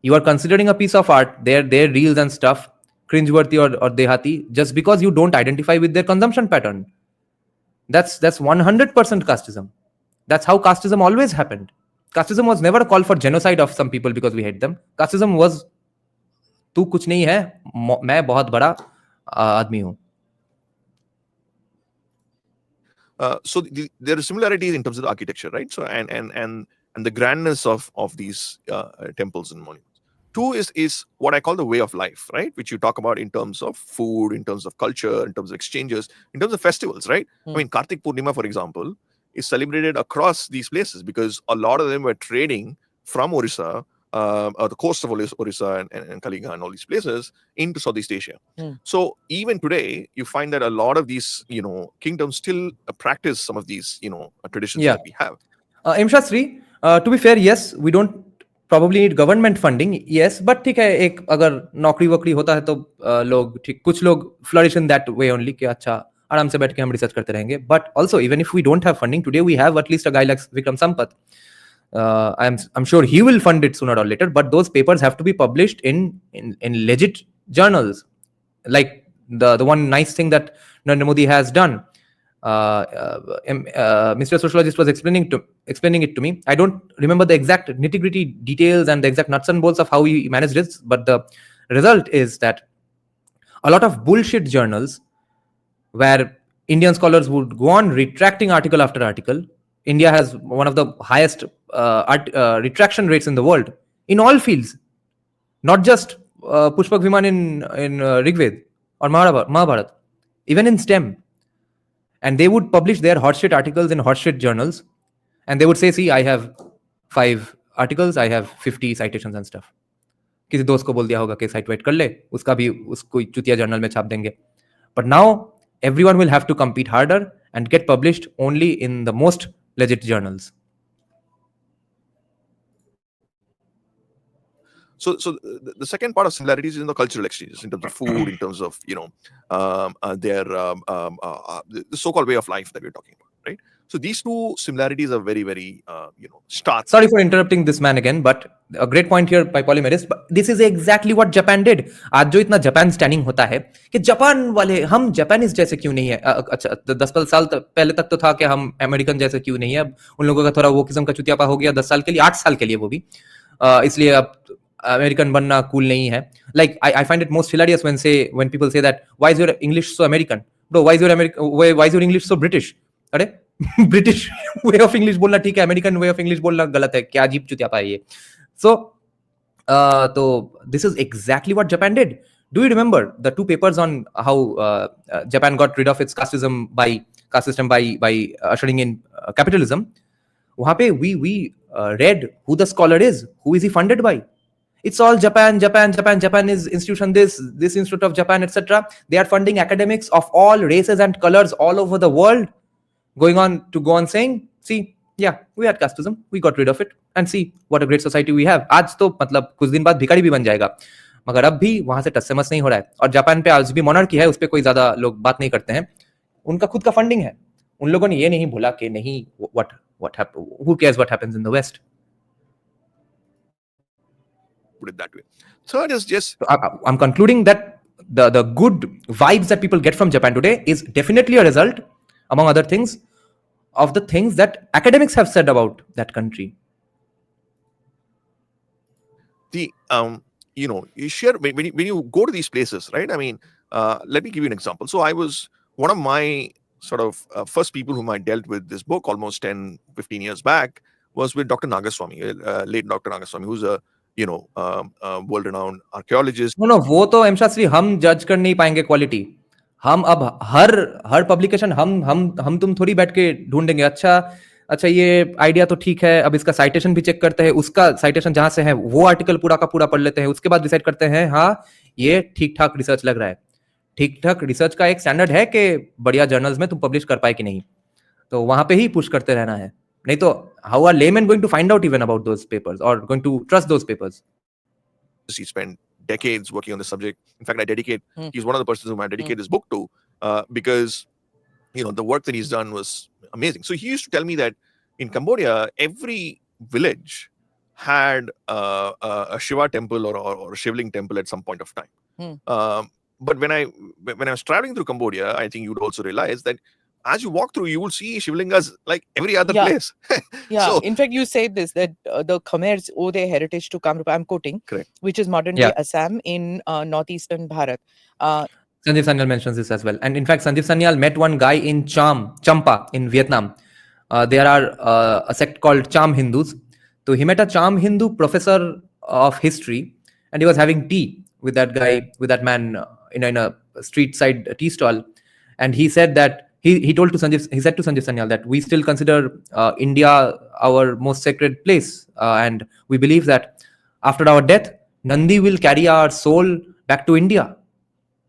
You are considering a piece of art, their reels and stuff, cringeworthy or dehati, just because you don't identify with their consumption pattern. That's 100% casteism. That's how casteism always happened. Casteism was never a call for genocide of some people because we hate them. Casteism was तू कुछ नहीं है, मैं बहुत बड़ा आदमी हूं. So there are similarities in terms of the architecture, right? So and the grandness of these temples and monuments. Two is what I call the way of life, right? Which you talk about in terms of food, in terms of culture, in terms of exchanges, in terms of festivals, right? I mean, Kartik Purnima, for example, is celebrated across these places because a lot of them were trading from Orissa, or the coast of Orissa and Kalinga and all these places into Southeast Asia. So even today, you find that a lot of these, kingdoms still practice some of these, traditions that we have. Imshastri, to be fair, yes, we don't probably need government funding, yes, but ठीक है, एक अगर नौकरी वोकरी होता है तो लोग ठीक, कुछ लोग flourish in that way only कि अच्छा आराम से बैठ के हम रिसर्च करते रहेंगे. But also, even if we don't have funding today, we have at least a guy like Vikram Sampath. I'm sure he will fund it sooner or later, but those papers have to be published in legit journals. Like the one nice thing that Narendra Modi has done. Mr. Sociologist was explaining it to me. I don't remember the exact nitty-gritty details and the exact nuts and bolts of how he managed this, but the result is that a lot of bullshit journals where Indian scholars would go on retracting article after article. India has one of the highest retraction rates in the world in all fields, not just Pushpak Viman in Rigved or Mahabharat, even in STEM. And they would publish their hotshit articles in hotshit journals, and they would say, see, I have 5 articles, I have 50 citations and stuff. किसी दोस्त को बोल दिया होगा कि site white कर ले, उसका भी उसको चुतिया जर्नल में छाप देंगे. But now everyone will have to compete harder and get published only in the most legit journals. So the second part of similarities is in the cultural exchanges, in terms of food, in terms of their the so-called way of life that we're talking about, right? So these two similarities are very, very stark. Sorry for interrupting this man again, but a great point here by Polymerist. But this is exactly what Japan did. आज जो इतना Japan standing होता है कि Japan वाले हम Japanese जैसे क्यों नहीं है. अच्छा 10 साल पहले तक तो था कि हम अमेरिकन जैसे क्यों नहीं है. अब उन लोगों का थोड़ा वो किस्म का चुतियापा हो गया 10 साल के लिए, 8 साल के लिए वो भी, इसलिए अब अमेरिकन बनना कूल नहीं है. Like I find it most hilarious when people say that why is your English so American? Bro, why is your English so British? अरे ब्रिटिश वे ऑफ इंग्लिश बोलना ठीक है, अमेरिकन वे ऑफ इंग्लिश बोलना गलत है, क्या अजीब चुतियापा है ये. So this is exactly what Japan did. Do you remember the 2 papers on how Japan got rid of its caste system by ushering in capitalism? वहां पे we read who the scholar is, who is he funded by. It's all Japan is institution this institute of Japan, etc. They are funding academics of all races and colors all over the world, going on saying, see, yeah, we had casteism, we got rid of it, and see what a great society we have. आज तो मतलब कुछ दिन बाद भिखारी भी बन जाएगा, मगर अब भी वहां से टस से मस नहीं हो रहा है. और जापान पे आज भी मोनार्की है, उस पर कोई ज्यादा लोग बात नहीं करते हैं. उनका खुद का फंडिंग है. उन लोगों ने ये नहीं बोला कि नहीं, what who cares what happens in the West. put it that way. Third is just So I'm concluding that the good vibes that people get from Japan today is definitely a result, among other things, of the things that academics have said about that country. the you share when you go to these places, right? I mean, let me give you an example. So I was one of my sort of first people whom I dealt with this book almost 10-15 years back was with Dr. Nagaswamy, late Dr. Nagaswamy, who's a world renowned archaeologist. No, वो तो M Shastri हम जज कर नहीं पाएंगे quality. हम अब हर publication हम तुम थोड़ी बैठ के ढूंढेंगे. अच्छा ये आइडिया तो ठीक है, अब इसका साइटेशन भी चेक करते हैं, उसका साइटेशन जहां से है वो आर्टिकल पूरा का पूरा पढ़ लेते हैं, उसके बाद डिसाइड करते हैं हाँ ये ठीक ठाक रिसर्च लग रहा है. ठीक ठाक रिसर्च का एक स्टैंडर्ड है कि बढ़िया जर्नल्स में तुम पब्लिश कर पाए कि नहीं, तो वहां पे ही पुश करते रहना है. नहीं तो how are layman going to find out even about those papers और going to trust those papers? He spent decades working on the subject. In fact, he's one of the persons whom I dedicate this book to, because the work that he's done was amazing. So he used to tell me that in Cambodia, every village had a Shiva temple or a Shivling temple at some point of time. But when I was traveling through Cambodia, I think you'd also realize that as you walk through, you will see Shivlingas like every other place. Yeah. So, in fact, you said this, that the Khmers owe their heritage to Kamrup. I'm quoting, correct, which is modern day Assam in northeastern Bharat. Sandeep Sanyal mentions this as well. And in fact, Sandeep Sanyal met one guy in Champa in Vietnam. There are a sect called Cham Hindus. So he met a Cham Hindu professor of history, and he was having tea with that guy, with that man in a street side tea stall. And he said that he said to Sandeep Sanyal that we still consider India our most sacred place, and we believe that after our death, Nandi will carry our soul back to India,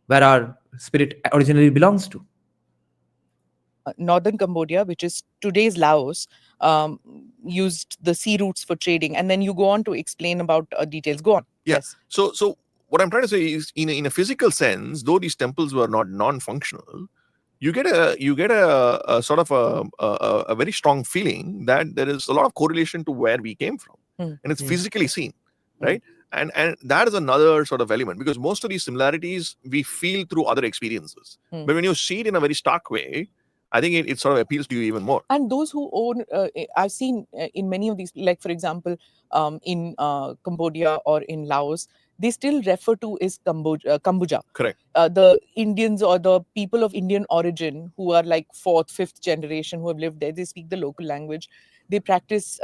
where our spirit originally belongs to. Northern Cambodia, which is today's Laos, used the sea routes for trading, and then you go on to explain about details. Go on. Yeah. Yes. So what I'm trying to say is, in a physical sense, though these temples were not non-functional, you get a sort of a very strong feeling that there is a lot of correlation to where we came from, and it's physically seen, right? And that is another sort of element, because most of these similarities we feel through other experiences, but when you see it in a very stark way, I think it sort of appeals to you even more. And those who own, I've seen in many of these, like for example, in Cambodia or in Laos, they still refer to as Kambuja. Correct. The Indians or the people of Indian origin who are like 4th, 5th generation who have lived there, they speak the local language. They practice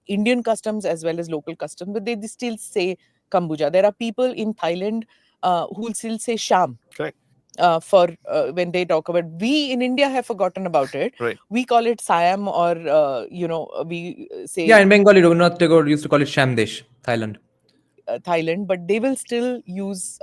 Indian customs as well as local customs, but they still say Kambuja. There are people in Thailand who will still say Sham. Correct. For when they talk about, we in India have forgotten about it. Right. We call it Siam, or we say in Bengali, Rabindranath Tagore used to call it Shamdesh, Thailand. Thailand, but they will still use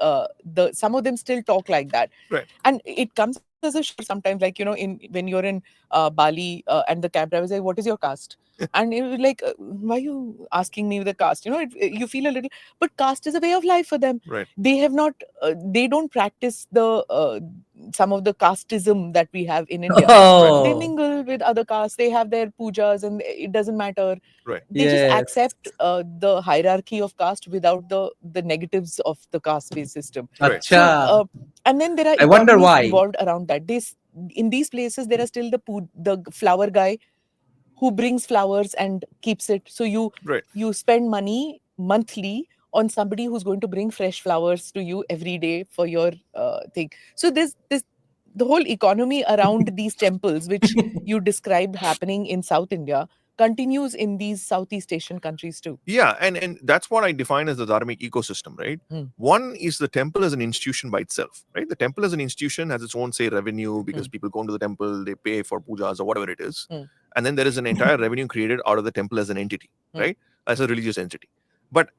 some of them still talk like that. Right. And it comes as a shock sometimes, like when you're in Bali and the cab driver says, "What is your caste?" And you're like, why are you asking me the caste? You feel a little, but caste is a way of life for them. Right. They have not, they don't practice the some of the casteism that we have in India. Oh. They mingle with other castes. They have their pujas, and it doesn't matter. Right. They just accept the hierarchy of caste without the negatives of the caste-based system. Right. So, and then there are I wonder economies why. involved around that. In these places, there are still the flower guy who brings flowers and keeps it. So you spend money monthly on somebody who's going to bring fresh flowers to you every day for your thing. So there's the whole economy around these temples, which you described happening in South India, continues in these Southeast Asian countries too. Yeah, and that's what I define as the dharmic ecosystem, right? One is the temple as an institution by itself, right? The temple as an institution has its own, say, revenue, because people go into the temple, they pay for pujas or whatever it is. And then there is an entire revenue created out of the temple as an entity, right? As a religious entity. But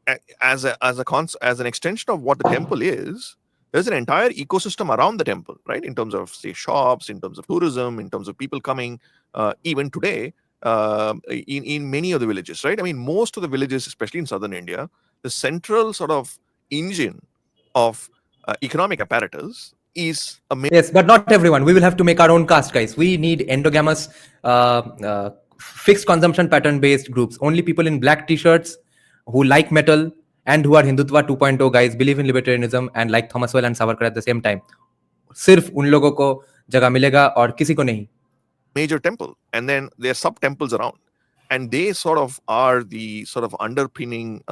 as an extension of what the temple is, there's an entire ecosystem around the temple, right? In terms of, say, shops, in terms of tourism, in terms of people coming, even today, in many of the villages, right? I mean, most of the villages, especially in southern India, the central sort of engine of economic apparatus is Yes, but not everyone. We will have to make our own caste, guys. We need endogamous, fixed consumption pattern based groups. Only people in black t-shirts who like metal and who are Hindutva 2.0 guys, believe in libertarianism and like Thomas Well and Savarkar at the same time. सिर्फ उन लोगों को जगह मिलेगा और किसी को नहीं. Major temple, and then there are sub temples around, and they sort of are the sort of underpinning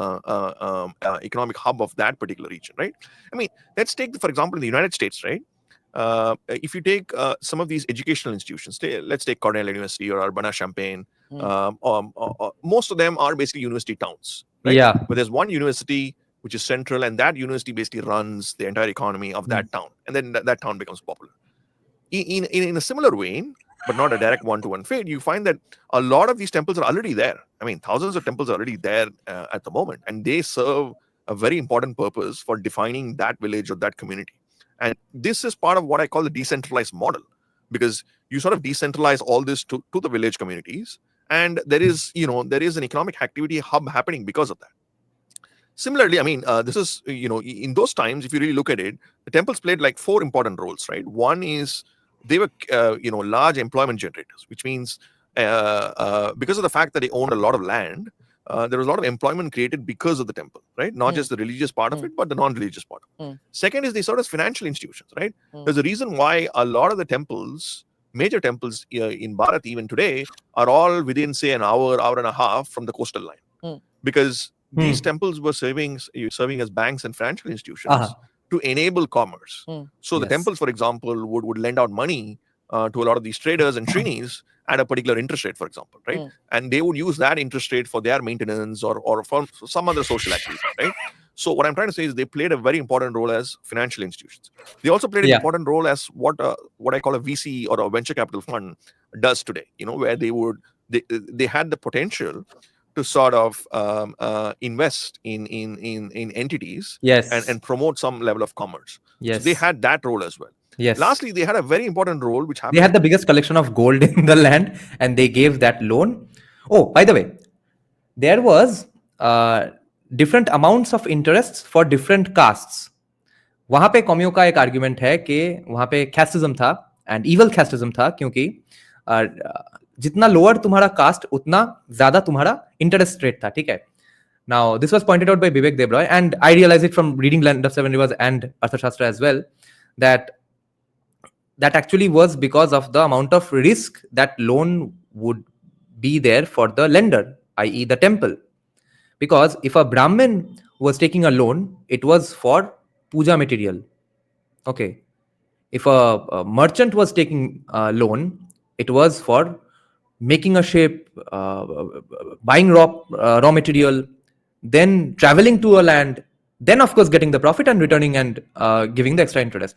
economic hub of that particular region, right? I mean, let's take, for example, in the United States, right? If you take some of these educational institutions, let's take Cornell University or Urbana-Champaign, most of them are basically university towns, right? Yeah. But there's one university which is central, and that university basically runs the entire economy of that town, and then that town becomes popular. In a similar vein, but not a direct one-to-one fit, you find that a lot of these temples are already there. I mean, thousands of temples are already there at the moment, and they serve a very important purpose for defining that village or that community. And this is part of what I call the decentralized model, because you sort of decentralize all this to the village communities, and there is an economic activity hub happening because of that. Similarly, I mean, this is, in those times, if you really look at it, the temples played like 4 important roles, right? One is they were, large employment generators, which means because of the fact that they owned a lot of land, there was a lot of employment created because of the temple, right? Not just the religious part of it, but the non-religious part. Second is they serve as financial institutions, right? There's a reason why a lot of the temples, major temples in Bharat even today, are all within, say, an hour and a half from the coastal line, because these temples were serving as banks and financial institutions to enable commerce. So the temples, for example, would lend out money to a lot of these traders and Shrinis at a particular interest rate, for example, right? And they would use that interest rate for their maintenance or for some other social activity, right? So what I'm trying to say is they played a very important role as financial institutions. They also played an important role as what I call a VC or a venture capital fund does today, where they had the potential to sort of invest in entities and promote some level of commerce. So they had that role as well. Lastly, they had a very important role, which happened. They had the biggest collection of gold in the land, and they gave that loan. Oh, by the way, there was different amounts of interests for different castes. वहां पे कॉमियों का एक argument है कि वहां पे कैस्टिज्म था, and evil कैस्टिज्म था, क्योंकि जितना लोअर तुम्हारा कास्ट उतना ज्यादा तुम्हारा इंटरेस्ट रेट था. ठीक है. Now, this was pointed out by Vivek Debroy, and I realized it from reading Land of Seven Rivers and Arthashastra as well, that actually was because of the amount of risk that loan would be there for the lender, i.e. the temple. Because if a Brahmin was taking a loan, it was for puja material. Okay. If a merchant was taking a loan, it was for making a shape, buying raw material, then traveling to a land, then of course getting the profit and returning and giving the extra interest.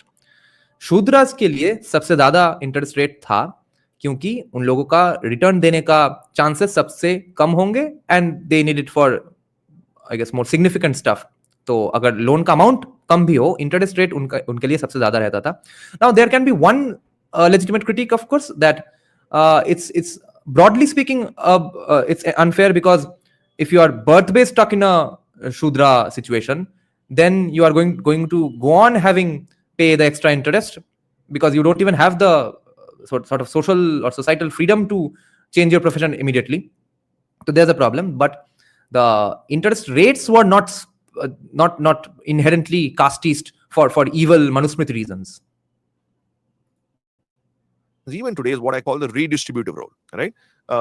Shudras के लिए सबसे ज्यादा interest rate था, क्योंकि उन लोगों का return देने का चांसेस सबसे कम होंगे, and they need it for I guess more significant stuff. तो अगर लोन का अमाउंट कम भी हो, इंटरेस्ट रेट उनके लिए सबसे ज्यादा रहता था. Now there can be one legitimate critique, of course, that it's broadly speaking it's unfair, because if you are birth based stuck in a Shudra situation, then you are going to go on having pay the extra interest, because you don't even have the sort of social or societal freedom to change your profession immediately. So there's a problem, but the interest rates were not inherently casteist for evil Manusmriti reasons. Even today is what I call the redistributive role, right?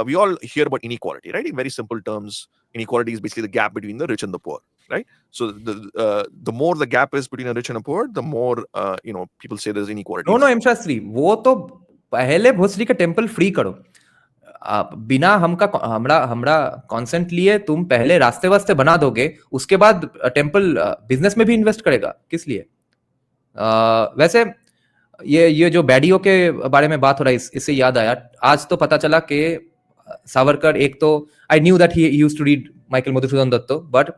We all hear about inequality, right? In very simple terms, inequality is basically the gap between the rich and the poor, right? So the more the gap is between the rich and the poor, the more people say there's inequality. No, M. Shastri, वो तो पहले भोसड़ी का temple free करो, बिना हमरा consent लिए तुम पहले रास्ते वास्ते बना दोगे, उसके बाद टेम्पल बिजनेस में भी इन्वेस्ट करेगा, किस लिए? वैसे ये जो बैडियो के बारे में बात हो रहा है, इससे याद आया, आज तो पता चला कि सावरकर, एक तो I knew that he used to read Michael Madhusudan Dutta, but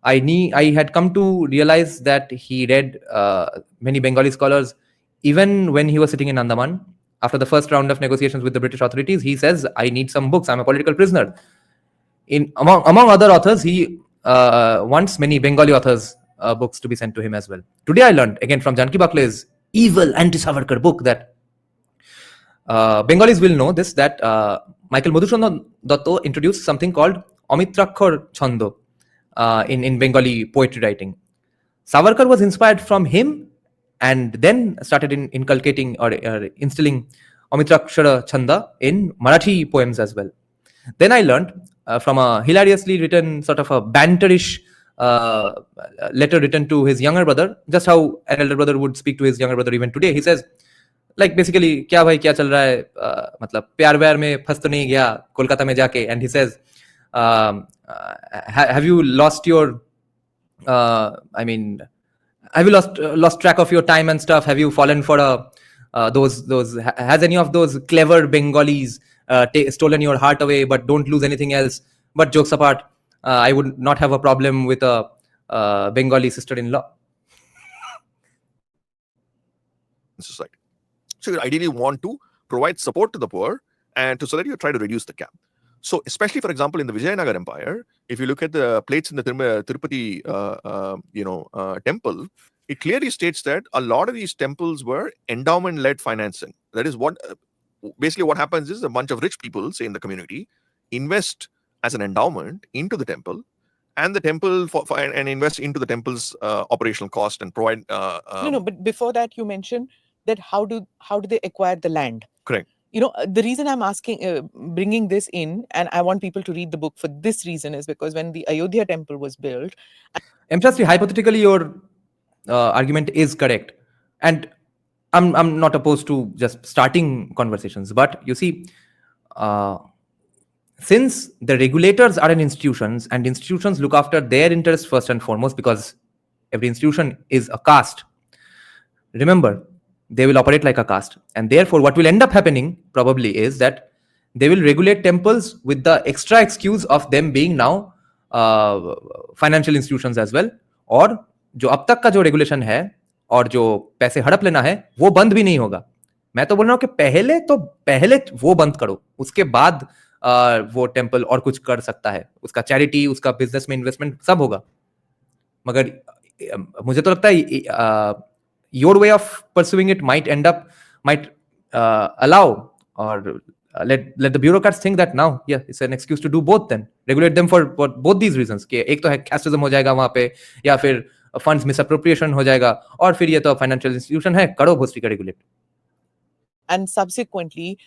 I had come to realize that he read many Bengali scholars even when he was sitting in Andaman. After the first round of negotiations with the British authorities, he says, I need some books, I'm a political prisoner. Among other authors, he wants many Bengali authors books to be sent to him as well. Today I learned again from Janki Bakle's evil anti-Savarkar book that Bengalis will know this, that Michael Madhusudan Datto introduced something called Omitrakhar Chando. in Bengali poetry writing. Savarkar was inspired from him and then started inculcating or instilling Amitrakshara Chanda in Marathi poems as well. Then I learned from a hilariously written sort of a banterish uh, letter written to his younger brother, just how an elder brother would speak to his younger brother even today. He says, like basically, क्या भाई क्या चल रहा है, मतलब प्यार व्यार में फंस तो नहीं गया कोलकाता में जाके, and he says, have you lost your I mean, have you lost track of your time and stuff? Have you fallen for those? Has any of those clever Bengalis stolen your heart away? But don't lose anything else. But jokes apart, I would not have a problem with a Bengali sister-in-law. Society. So you ideally want to provide support to the poor and so that you try to reduce the gap. So especially, for example, in the Vijayanagar Empire, if you look at the plates in the Tirupati, temple, it clearly states that a lot of these temples were endowment-led financing. That is what basically what happens is a bunch of rich people, say in the community, invest as an endowment into the temple, and the temple and invest into the temple's operational cost and provide. No, but before that, you mentioned that how do they acquire the land? Correct. The reason I'm asking, bringing this in, and I want people to read the book for this reason, is because when the Ayodhya temple was built, Shastri, hypothetically, your argument is correct, and I'm not opposed to just starting conversations. But you see, since the regulators are in institutions, and institutions look after their interests first and foremost, because every institution is a caste. Remember, they will operate like a caste, and therefore what will end up happening probably is that they will regulate temples with the extra excuse of them being now financial institutions as well, और जो अब तक का जो regulation है और जो पैसे हड़प लेना है वो बंद भी नहीं होगा. मैं तो बोल रहा हूँ कि पहले वो बंद करो, उसके बाद वो टेम्पल और कुछ कर सकता है, उसका चैरिटी, उसका बिजनेस में इन्वेस्टमेंट सब होगा. मगर मुझे तो लगता है your way of pursuing it might allow or let the bureaucrats think that now, yeah, it's an excuse to do both. Then regulate them for both these reasons. कि एक तो है casteism हो जाएगा वहाँ पे, या फिर funds misappropriation हो जाएगा, और फिर ये तो financial institution है, करो भोसड़ी का regulate. And subsequently,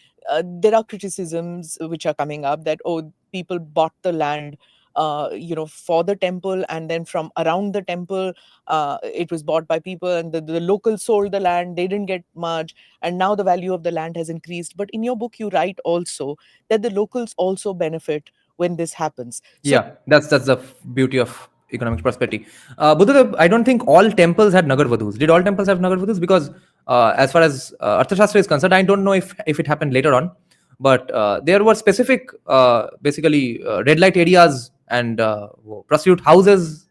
there are criticisms which are coming up that, people bought the land for the temple, and then from around the temple, it was bought by people, and the locals sold the land. They didn't get much, and now the value of the land has increased. But in your book, you write also that the locals also benefit when this happens. So, yeah, that's the beauty of economic prosperity. Buddhadev, I don't think all temples had Nagar Vadhus. Did all temples have Nagar Vadhus? Because as far as Arthashastra is concerned, I don't know if it happened later on, but there were specific basically red light areas and prostitute houses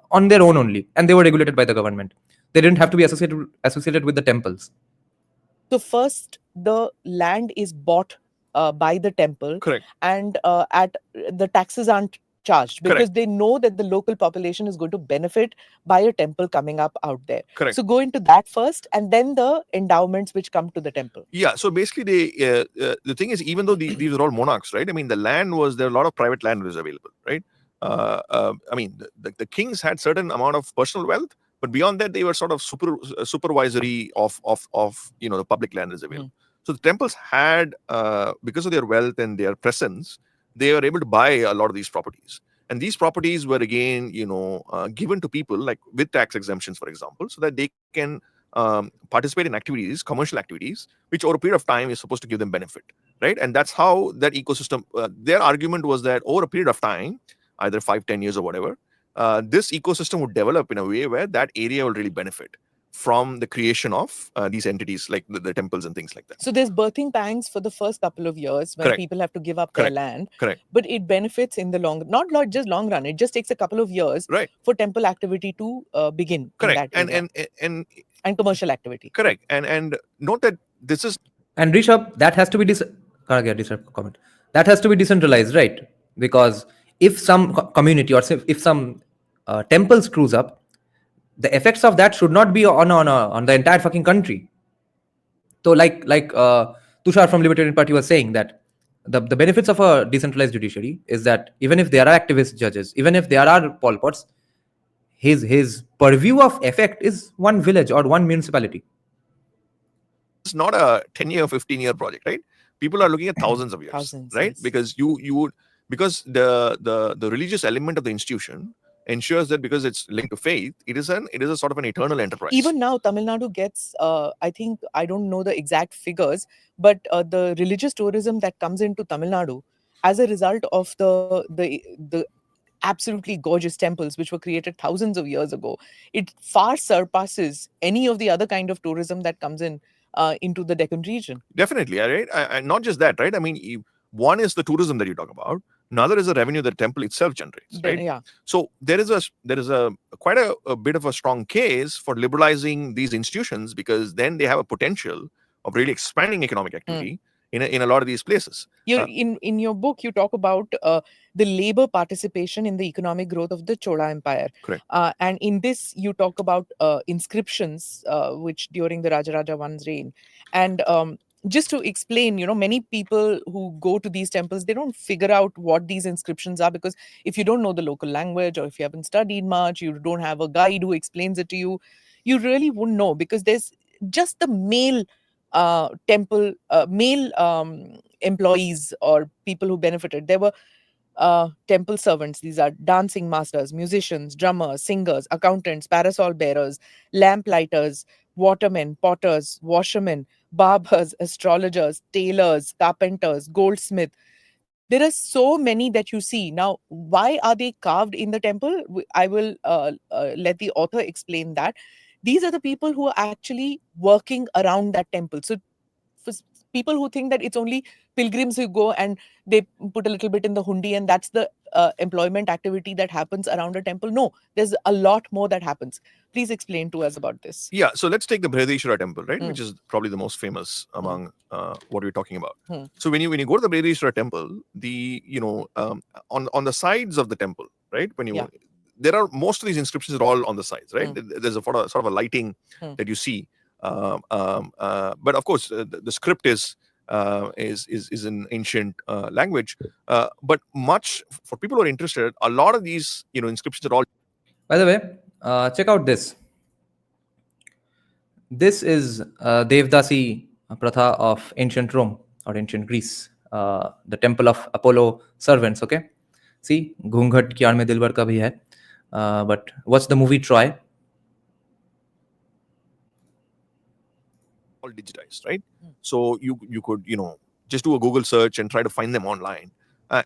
on their own only, and they were regulated by the government. They didn't have to be associated with the temples. So first, the land is bought by the temple. Correct. And the taxes aren't charged because Correct. they know that the local population is going to benefit by a temple coming up out there. Correct. So go into that first, and then the endowments which come to the temple. Yeah. So basically, the thing is, even though these are all monarchs, right? I mean, there are a lot of private land was available, right? I mean, the kings had certain amount of personal wealth, but beyond that, they were sort of supervisory of the public land is available. So the temples had, because of their wealth and their presence, they were able to buy a lot of these properties. And these properties were again, given to people like with tax exemptions, for example, so that they can participate in activities, commercial activities, which over a period of time is supposed to give them benefit, right? And that's how that ecosystem, their argument was that over a period of time, either 5-10 years or whatever, this ecosystem would develop in a way where that area will really benefit from the creation of these entities like the temples and things like that. So there's birthing pangs for the first couple of years when Correct. people have to give up their Correct. land. Correct. But it benefits in the not just long run. It just takes a couple of years Right. for temple activity to begin. Correct. In that area. And commercial activity. Correct. And note that this is. And Rishabh, that has to be that has to be decentralized, right? Because if some community or if some temple screws up, the effects of that should not be on the entire fucking country. So like Tushar from Libertarian Party was saying that the benefits of a decentralized judiciary is that even if there are activist judges, even if there are Pol Pots, his purview of effect is one village or one municipality. It's not a 10-year, 15-year project, right? People are looking at thousands of years, Thousands, right? yes. Because you would, because the religious element of the institution ensures that because it's linked to faith, it is a sort of an eternal enterprise. Even now, Tamil Nadu gets, I think, I don't know the exact figures, but the religious tourism that comes into Tamil Nadu as a result of the absolutely gorgeous temples which were created thousands of years ago, it far surpasses any of the other kind of tourism that comes in into the Deccan region. Definitely, right? And not just that, right? I mean, one is the tourism that you talk about. Another is the revenue that temple itself generates, right? Yeah. So there is a quite a bit of a strong case for liberalizing these institutions, because then they have a potential of really expanding economic activity in a lot of these places. In your book, you talk about the labor participation in the economic growth of the Chola Empire. Correct. And in this, you talk about inscriptions, which during the Rajaraja I's reign. And just to explain, many people who go to these temples, they don't figure out what these inscriptions are, because if you don't know the local language, or if you haven't studied much, you don't have a guide who explains it to you, you really wouldn't know, because there's just the male male employees or people who benefited. There were temple servants. These are dancing masters, musicians, drummers, singers, accountants, parasol bearers, lamp lighters, watermen, potters, washermen, barbers, astrologers, tailors, carpenters, goldsmith. There are so many that you see. Now, why are they carved in the temple? I will let the author explain that. These are the people who are actually working around that temple. So for people who think that it's only pilgrims who go and they put a little bit in the hundi and that's the employment activity that happens around a temple. No, there's a lot more that happens. Please explain to us about this. Yeah, so let's take the Brihadishwara temple, right, which is probably the most famous among what we're talking about. So when you go to the Brihadishwara temple, on the sides of the temple, right, there are most of these inscriptions are all on the sides, right? There's a sort of a lighting that you see, but of course the script is an ancient language, but much for people who are interested, a lot of these inscriptions are all. By the way, check out this. This is Devdasi Pratha of ancient Rome or ancient Greece, the temple of Apollo servants. Okay, see, Ghungat Kyar Mein Dilbar ka bhi hai. But what's the movie Troy? All digitized, right? So you could just do a Google search and try to find them online.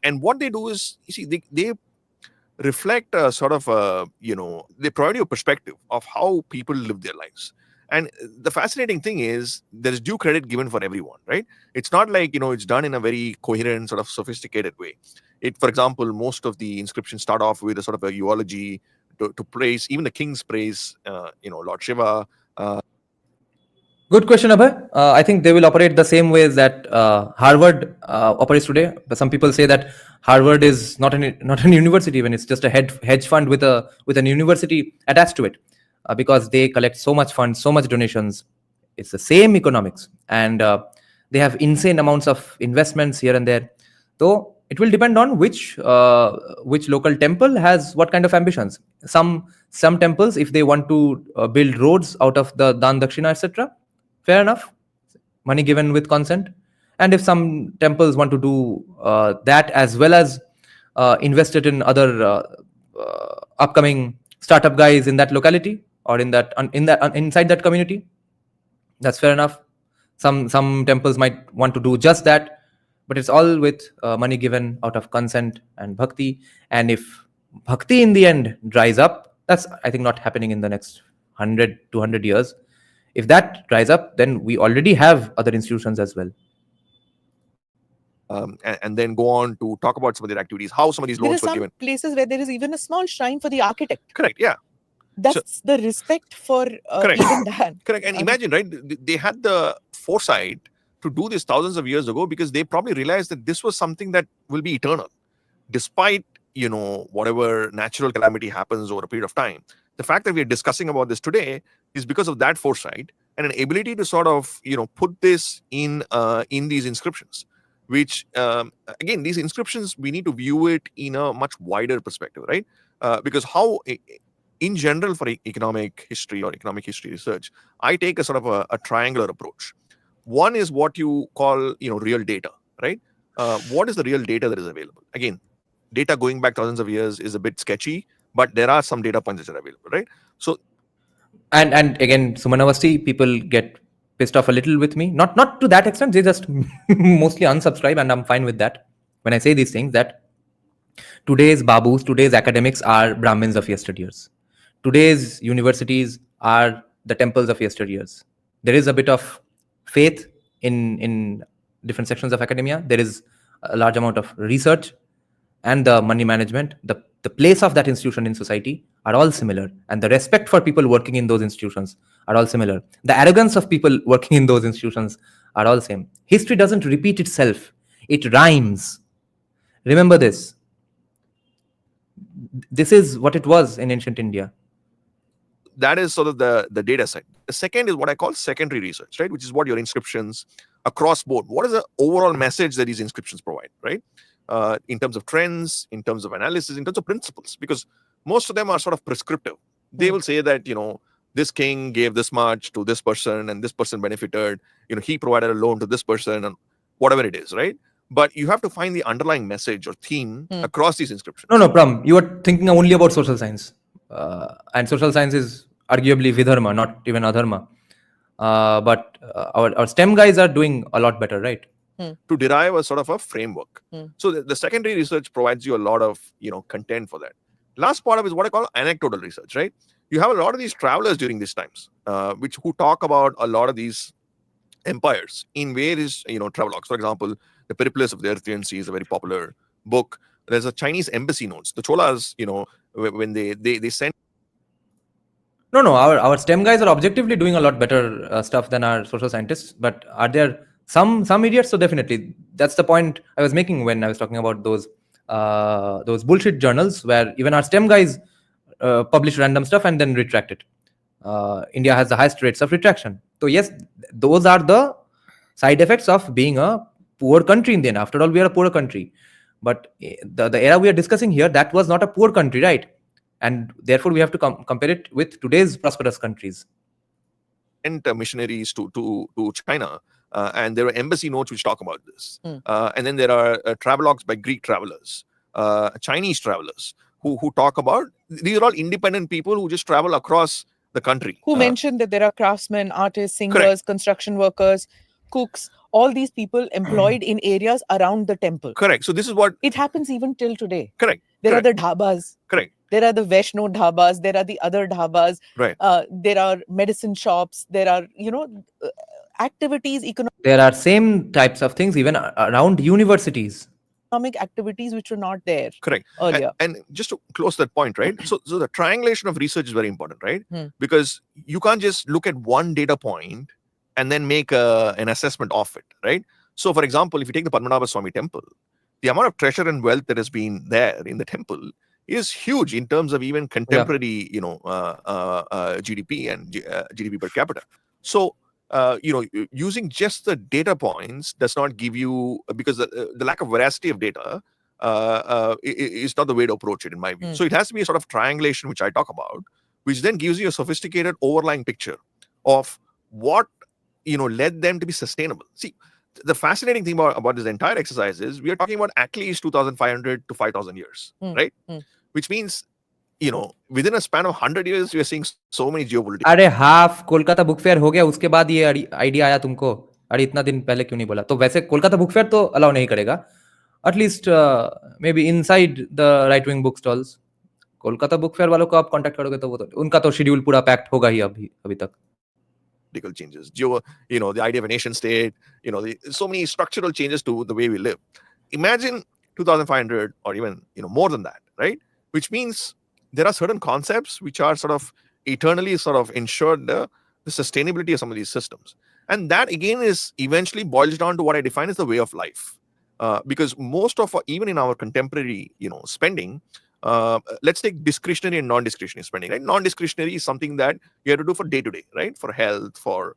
And what they do is, you see, they reflect a sort of they provide you a perspective of how people live their lives. And the fascinating thing is there is due credit given for everyone, right? It's not like it's done in a very coherent, sort of sophisticated way. For example, most of the inscriptions start off with a sort of a eulogy to praise, even the kings praise Lord Shiva. Good question, Abhay. I think they will operate the same way that Harvard operates today. But some people say that Harvard is not an university, even it's just a hedge fund with an university attached to it, because they collect so much funds, so much donations. It's the same economics, and they have insane amounts of investments here and there. Though it will depend on which local temple has what kind of ambitions. Some temples, if they want to build roads out of the Dan Dakshina, etc., fair enough, money given with consent. And if some temples want to do that as well as invest it in other upcoming startup guys in that locality or inside that community, that's fair enough. Some temples might want to do just that, but it's all with money given out of consent and bhakti. And if bhakti in the end dries up, that's, I think, not happening in the next 100 200 years. If that dries up, then we already have other institutions as well. And then go on to talk about some of their activities, how some of these loans were given. There are some places where there is even a small shrine for the architect. Correct, yeah. That's the respect for even that. Correct. And imagine, right, they had the foresight to do this thousands of years ago, because they probably realized that this was something that will be eternal, despite whatever natural calamity happens over a period of time. The fact that we are discussing about this today is because of that foresight and an ability to sort of put this in these inscriptions. which again, these inscriptions, we need to view it in a much wider perspective, right? Because how in general for economic history or economic history research, I take a sort of a triangular approach. One is what you call, real data, right? What is the real data that is available? Again, data going back thousands of years is a bit sketchy, but there are some data points that are available, right? So And again, Sumanavasti, people get pissed off a little with me. Not to that extent. They just mostly unsubscribe, and I'm fine with that. When I say these things, that today's babus, today's academics are Brahmins of yesteryears. Today's universities are the temples of yesteryears. There is a bit of faith in different sections of academia. There is a large amount of research, and the money management, the place of that institution in society are all similar, and the respect for people working in those institutions are all similar. The arrogance of people working in those institutions are all same. History doesn't repeat itself; it rhymes. Remember this. This is what it was in ancient India. that is sort of the data set. The second is what I call secondary research, right? Which is what your inscriptions across board. What is the overall message that these inscriptions provide, right? In terms of trends, in terms of analysis, in terms of principles, because most of them are sort of prescriptive. They will say that, this king gave this much to this person and this person benefited, he provided a loan to this person and whatever it is, right? But you have to find the underlying message or theme across these inscriptions. No, Pram, you are thinking only about social science. And social science is arguably Vidharma, not even Adharma. But our STEM guys are doing a lot better, right? To derive a sort of a framework. So the secondary research provides you a lot of content for that. Last part of it is what I call anecdotal research, right? You have a lot of these travelers during these times, who talk about a lot of these empires in various travelogues. For example, the Periplus of the Earthian Sea is a very popular book. There's a Chinese embassy notes. The Cholas, when they send. No, our STEM guys are objectively doing a lot better stuff than our social scientists. But are there some idiots? So definitely, that's the point I was making when I was talking about those bullshit journals where even our STEM guys publish random stuff and then retract it. India has the highest rates of retraction. So yes, those are the side effects of being a poor country in the end. After all, we are a poor country. But the era we are discussing here, that was not a poor country, right? And therefore, we have to compare it with today's prosperous countries. And missionaries to China, and there are embassy notes which talk about this. And then there are travelogues by Greek travelers, Chinese travelers who talk about. These are all independent people who just travel across the country. Who mentioned that there are craftsmen, artists, singers, Correct. construction workers, cooks, all these people employed in areas around the temple. Correct. So this is what It happens even till today. correct. There correct. are the dhabas. Correct. There are the Vaishno dhabas. There are the other dhabas. Right. There are medicine shops. There are, activities, There are same types of things even around universities. economic activities which were not there Correct. earlier. And just to close that point, right? So the triangulation of research is very important, right? Because you can't just look at one data point and then make an assessment of it, right? So, for example, if you take the Padmanabha Swami temple, the amount of treasure and wealth that has been there in the temple is huge in terms of even contemporary, GDP and GDP per capita. So, using just the data points does not give you, because the lack of veracity of data is not the way to approach it, in my view. So it has to be a sort of triangulation, which I talk about, which then gives you a sophisticated overlying picture of what led them to be sustainable. See, the fascinating thing about this entire exercise is we are talking about at least 2,500 to 5,000 years, right? Which means, within a span of 100 years, we are seeing so many geopolitical. अरे half Kolkata book fair हो गया, उसके बाद ये idea आया तुमको? अरे इतना दिन पहले क्यों नहीं बोला? तो वैसे कोलकाता बुक फेयर तो अलाउ नहीं करेगा, at least may be inside the right wing book stalls. Kolkata book fair वालों को आप कांटेक्ट करोगे तो वो तो उनका तो शेड्यूल पूरा पैक्ट होगा ही अभी तक. Changes, the idea of a nation state, so many structural changes to the way we live. Imagine 2,500 or even more than that, right? Which means there are certain concepts which are sort of eternally sort of ensured the sustainability of some of these systems, and that again is eventually boils down to what I define as the way of life, because most of even in our contemporary spending. Let's take discretionary and non-discretionary spending, right? Non-discretionary is something that you have to do for day-to-day, right? For health, for,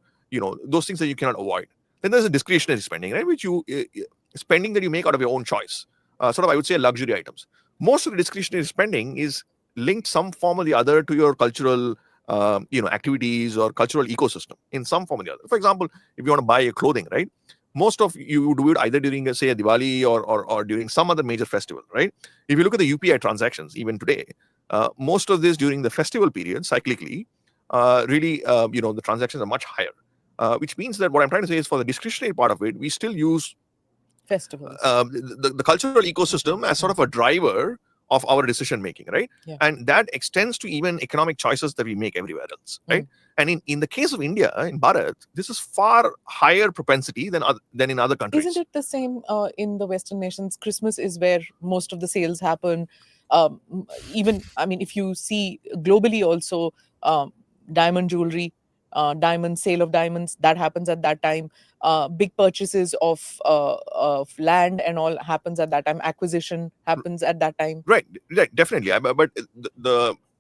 those things that you cannot avoid. Then there's a discretionary spending, right? Which you spending that you make out of your own choice. Sort of, I would say, luxury items. Most of the discretionary spending is linked some form or the other to your cultural activities or cultural ecosystem in some form or the other. For example, if you want to buy your clothing, right, most of you do it either during, say, a Diwali or during some other major festival, right? If you look at the UPI transactions even today, most of this during the festival period, cyclically, really, the transactions are much higher, which means that what I'm trying to say is, for the discretionary part of it, we still use Festivals. the cultural ecosystem as sort of a driver of our decision making, right? Yeah. And that extends to even economic choices that we make everywhere else, right? And in the case of India, in Bharat, this is far higher propensity than in other countries. Isn't it the same in the Western nations? Christmas is where most of the sales happen. Even, I mean, if you see globally also, diamond jewelry, diamond sale of diamonds, that happens at that time. Big purchases of land and all happens at that time. Acquisition happens at that time. Right, definitely. But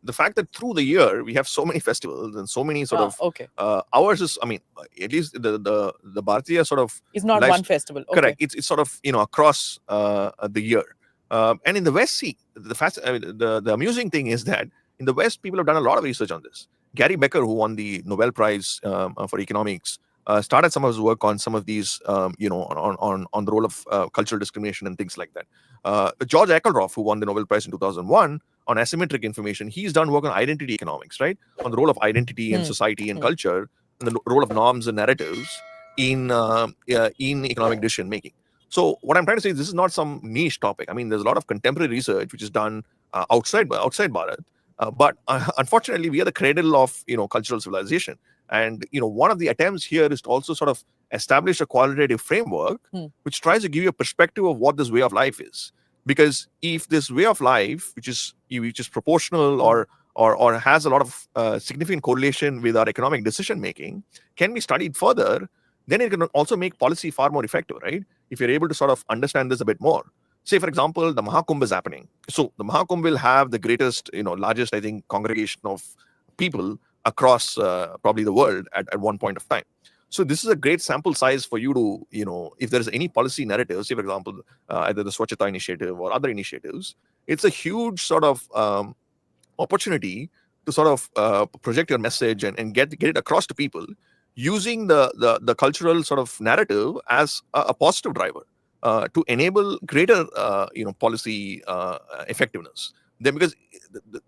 the fact that through the year we have so many festivals and so many sort of Okay. ours is, I mean, at least the Bharatiya sort of It's not life- one festival. Okay. correct. It's sort of across the year. And in the West, see, the amusing thing is that in the West, people have done a lot of research on this. Gary Becker, who won the Nobel Prize for economics, started some of his work on some of these, on the role of cultural discrimination and things like that. George Eccleston, who won the Nobel Prize in 2001 on asymmetric information, he's done work on identity economics, right? On the role of identity and society and culture, and the role of norms and narratives in economic decision making. So what I'm trying to say is, this is not some niche topic. I mean, there's a lot of contemporary research which is done outside Bharat, but unfortunately, we are the cradle of cultural civilization. And one of the attempts here is to also sort of establish a qualitative framework which tries to give you a perspective of what this way of life is. Because if this way of life, which is proportional or has a lot of significant correlation with our economic decision making, can be studied further, then it can also make policy far more effective, right? If you're able to sort of understand this a bit more. Say, for example, the Mahakumbh is happening. So the Mahakumbh will have the greatest, largest, I think, congregation of people across probably the world at one point of time. So this is a great sample size for you to, if there's any policy narrative, say, for example, either the Swachhata initiative or other initiatives, it's a huge sort of opportunity to sort of project your message and get it across to people using the cultural sort of narrative as a positive driver to enable greater, policy effectiveness. Then, because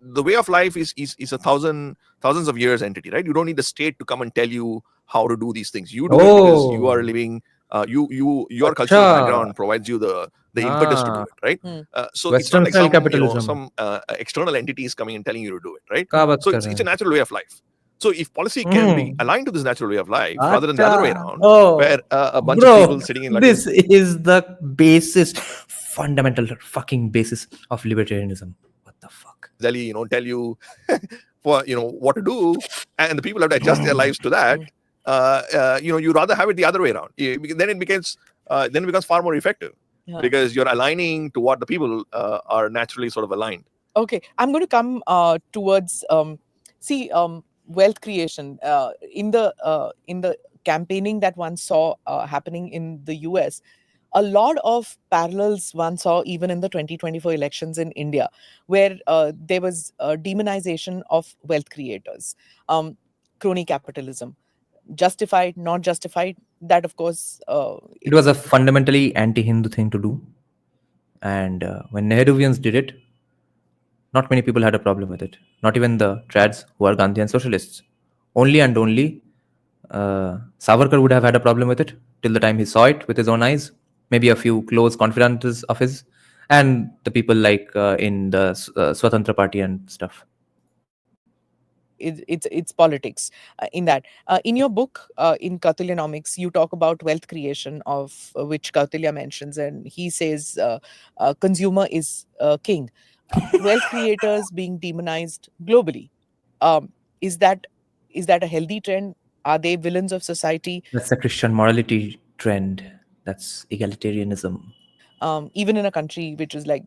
the way of life is a thousands of years entity, right? You don't need the state to come and tell you how to do these things. You do it because you are living. Your cultural background provides you the impetus to do it, right? So it's not Western like style some capitalism. some external entities coming and telling you to do it, right? क्या बात So कर it's रहे a हैं? natural way of life. So if policy can be aligned to this natural way of life rather than the other way around, Oh, where a bunch bro, of people sitting in this is the basis, fundamental fucking basis of libertarianism. What the fuck? Delhi, tell you for what to do, and the people have to adjust their lives to that. You rather have it the other way around. Then it becomes far more effective because you're aligning to what the people are naturally sort of aligned. Okay, I'm going to come towards wealth creation in the campaigning that one saw happening in the US. A lot of parallels one saw even in the 2024 elections in India, where there was demonization of wealth creators, crony capitalism, justified, not justified. That, of course, It was a fundamentally anti-Hindu thing to do, and when Nehruvians did it, not many people had a problem with it. Not even the trads who are Gandhian socialists. Only and only Savarkar would have had a problem with it till the time he saw it with his own eyes. Maybe a few close confidants of his, and the people like in the Swatantra Party and stuff. It's politics in that. In your book, in Kautilyanomics, you talk about wealth creation, of which Kautilya mentions, and he says consumer is king. Wealth creators being demonized globally. Is that a healthy trend? Are they villains of society? That's the Christian morality trend. That's egalitarianism. Even in a country which is like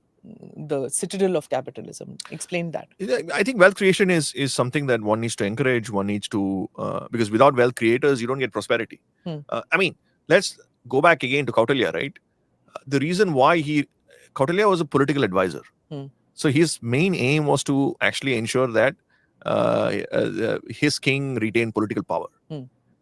the citadel of capitalism. Explain that. I think wealth creation is something that one needs to encourage. One needs to because without wealth creators, you don't get prosperity. I mean, let's go back again to Kautilya, right? the reason why Kautilya was a political advisor. So his main aim was to actually ensure that his king retained political power.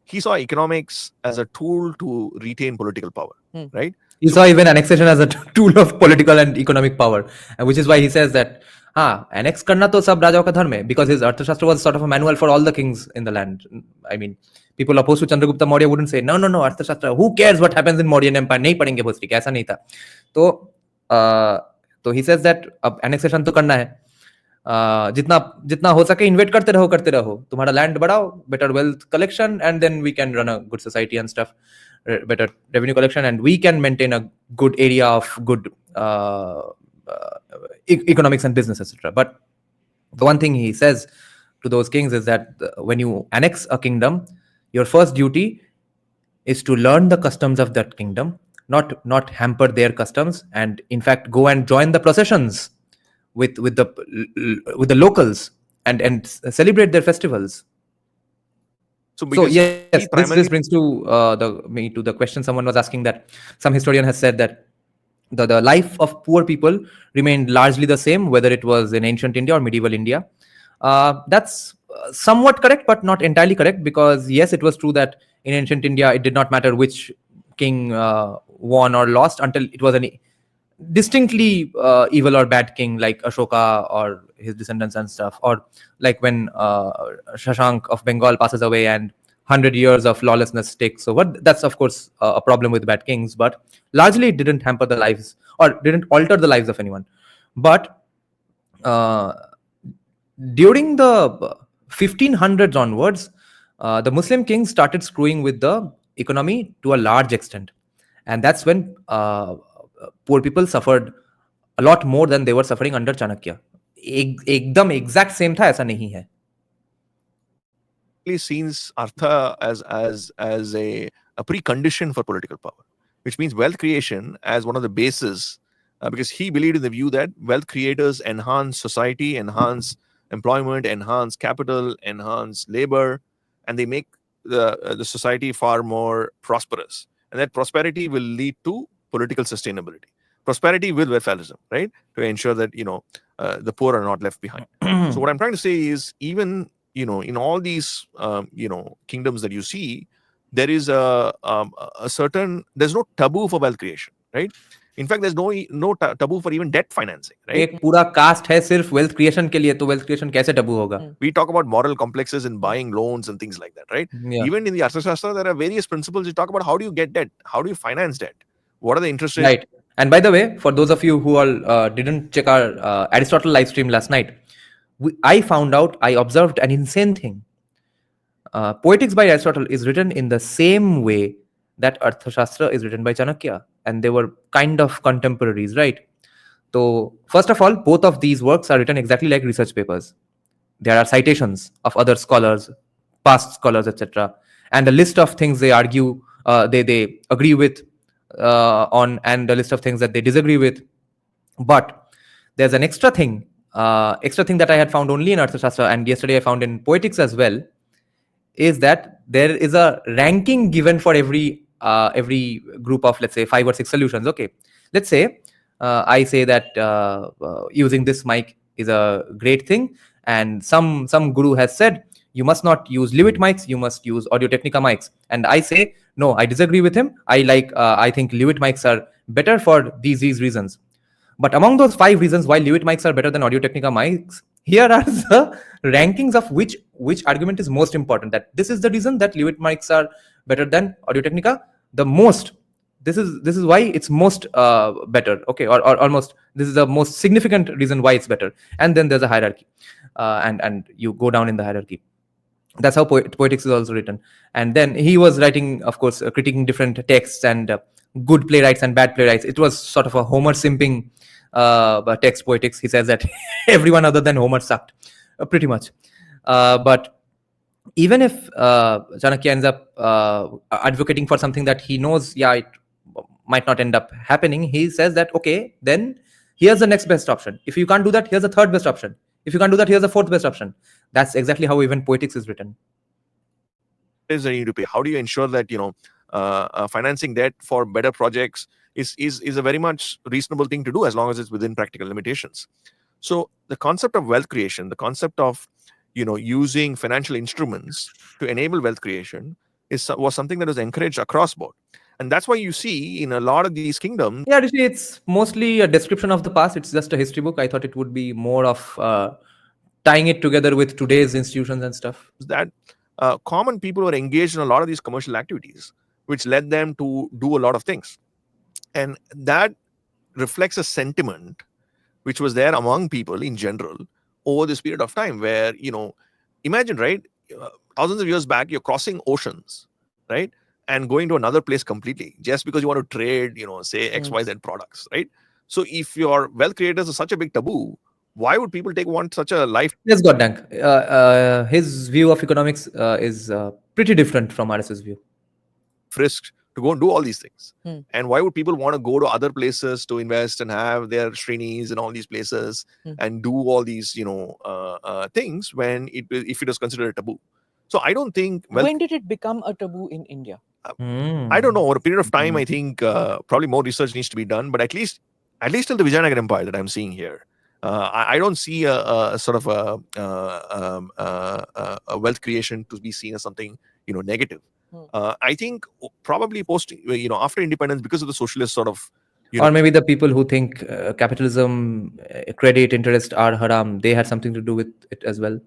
He saw economics as a tool to retain political power, right? He saw even annexation as a tool of political and economic power, and which is why he says that annex karna to sab rajao ka dharma hai, because his Arthashastra was sort of a manual for all the kings in the land. I mean, people opposed to Chandragupta Maurya wouldn't say no, Arthashastra, who cares what happens in Mauryan Empire, nahi padhenge bhosri ka, aisa nahi tha. तो he says that अब annexation तो करना है, जितना जितना हो सके InvIT करते रहो, तुम्हारा लैंड बढ़ाओ, better wealth collection, and then we can run a good society and stuff, better revenue collection, and we can maintain a good area of good economics and business, etc. But the one thing he says to those kings is that when you annex a kingdom, your first duty is to learn the customs of that kingdom, not hamper their customs, and in fact go and join the processions with the locals and celebrate their festivals. So yes, this brings to the question someone was asking, that some historian has said that the life of poor people remained largely the same, whether it was in ancient India or medieval India. That's somewhat correct, but not entirely correct, because yes, it was true that in ancient India it did not matter which king won or lost until it was an distinctly evil or bad king like Ashoka or his descendants and stuff, or like when Shashank of Bengal passes away and 100 years of lawlessness takes over. That's of course a problem with bad kings, but largely it didn't hamper the lives or didn't alter the lives of anyone. But during the 1500s onwards, the Muslim kings started screwing with the economy to a large extent, and that's when poor people suffered a lot more than they were suffering under Chanakya. एकदम exact same था, ऐसा नहीं है. Sees Artha as a precondition for political power, which means wealth creation as one of the bases, because he believed in the view that wealth creators enhance society, enhance employment, enhance capital, enhance labor, and they make the society far more prosperous, and that prosperity will lead to political sustainability. Prosperity with welfareism, right? To ensure that the poor are not left behind. So what I'm trying to say is, even in all these kingdoms that you see, there is a certain, there's no taboo for wealth creation, right? In fact, there's no taboo for even debt financing, right? एक पूरा cast है सिर्फ wealth creation के लिए, तो wealth creation कैसे taboo होगा? We talk about moral complexes in buying loans and things like that, right? Yeah. Even in the Arthashastra, there are various principles. You talk about how do you get debt, how do you finance debt, what are the interest rates? Right. And by the way, for those of you who all didn't check our Aristotle live stream last night, I observed an insane thing. Poetics by Aristotle is written in the same way that Arthashastra is written by Chanakya, and they were kind of contemporaries, right? So first of all, both of these works are written exactly like research papers. There are citations of other scholars, past scholars, etc., and a list of things they argue, they agree with on, and a list of things that they disagree with. But there's an extra thing that I had found only in Arthashastra, and yesterday I found in Poetics as well, is that there is a ranking given for every group of, let's say, 5 or 6 solutions. Okay, let's say I say that using this mic is a great thing, and some guru has said you must not use Lewitt mics, you must use Audio-Technica mics, and I say no, I disagree with him. I think Lewitt mics are better for these reasons. But among those 5 reasons why Lewitt mics are better than Audio-Technica mics, here are the rankings of which argument is most important. That this is the reason that Lewitt mics are better than Audio-Technica. The most. This is why it's most better. Okay, or almost this is the most significant reason why it's better. And then there's a hierarchy, and you go down in the hierarchy. That's how Poetics is also written. And then he was writing, of course, critiquing different texts and good playwrights and bad playwrights. It was sort of a Homer simping text, Poetics. He says that everyone other than Homer sucked, pretty much. But even if Chanakya ends up advocating for something that he knows, it might not end up happening, he says that, okay, then here's the next best option. If you can't do that, here's the third best option. If you can't do that, here's the fourth best option. That's exactly how even Poetics is written. Is that you need to pay? How do you ensure that financing debt for better projects is a very much reasonable thing to do as long as it's within practical limitations. So the concept of wealth creation, the concept of using financial instruments to enable wealth creation was something that was encouraged across board, and that's why you see in a lot of these kingdoms Yeah, Rishi, it's mostly a description of the past. It's just a history book. I thought it would be more of tying it together with today's institutions and stuff. that common people were engaged in a lot of these commercial activities, which led them to do a lot of things, and that reflects a sentiment which was there among people in general over this period of time where, imagine, right, thousands of years back, you're crossing oceans, right, and going to another place completely just because you want to trade, say XYZ products, right? So if your wealth creators are such a big taboo, why would people want such a life Yes, Goddank. His view of economics is pretty different from RS's view. risk to go and do all these things? Hmm. And why would people want to go to other places to invest and have their Srinis and all these places and do all these, things when if it was considered a taboo? So I don't think. When did it become a taboo in India? I don't know. Over a period of time, I think probably more research needs to be done. But at least till the Vijayanagar Empire that I'm seeing here, I don't see a sort of a wealth creation to be seen as something negative. I think probably post after independence, because of the socialist sort of Or maybe the people who think capitalism, credit, interest are haram, they had something to do with it as well.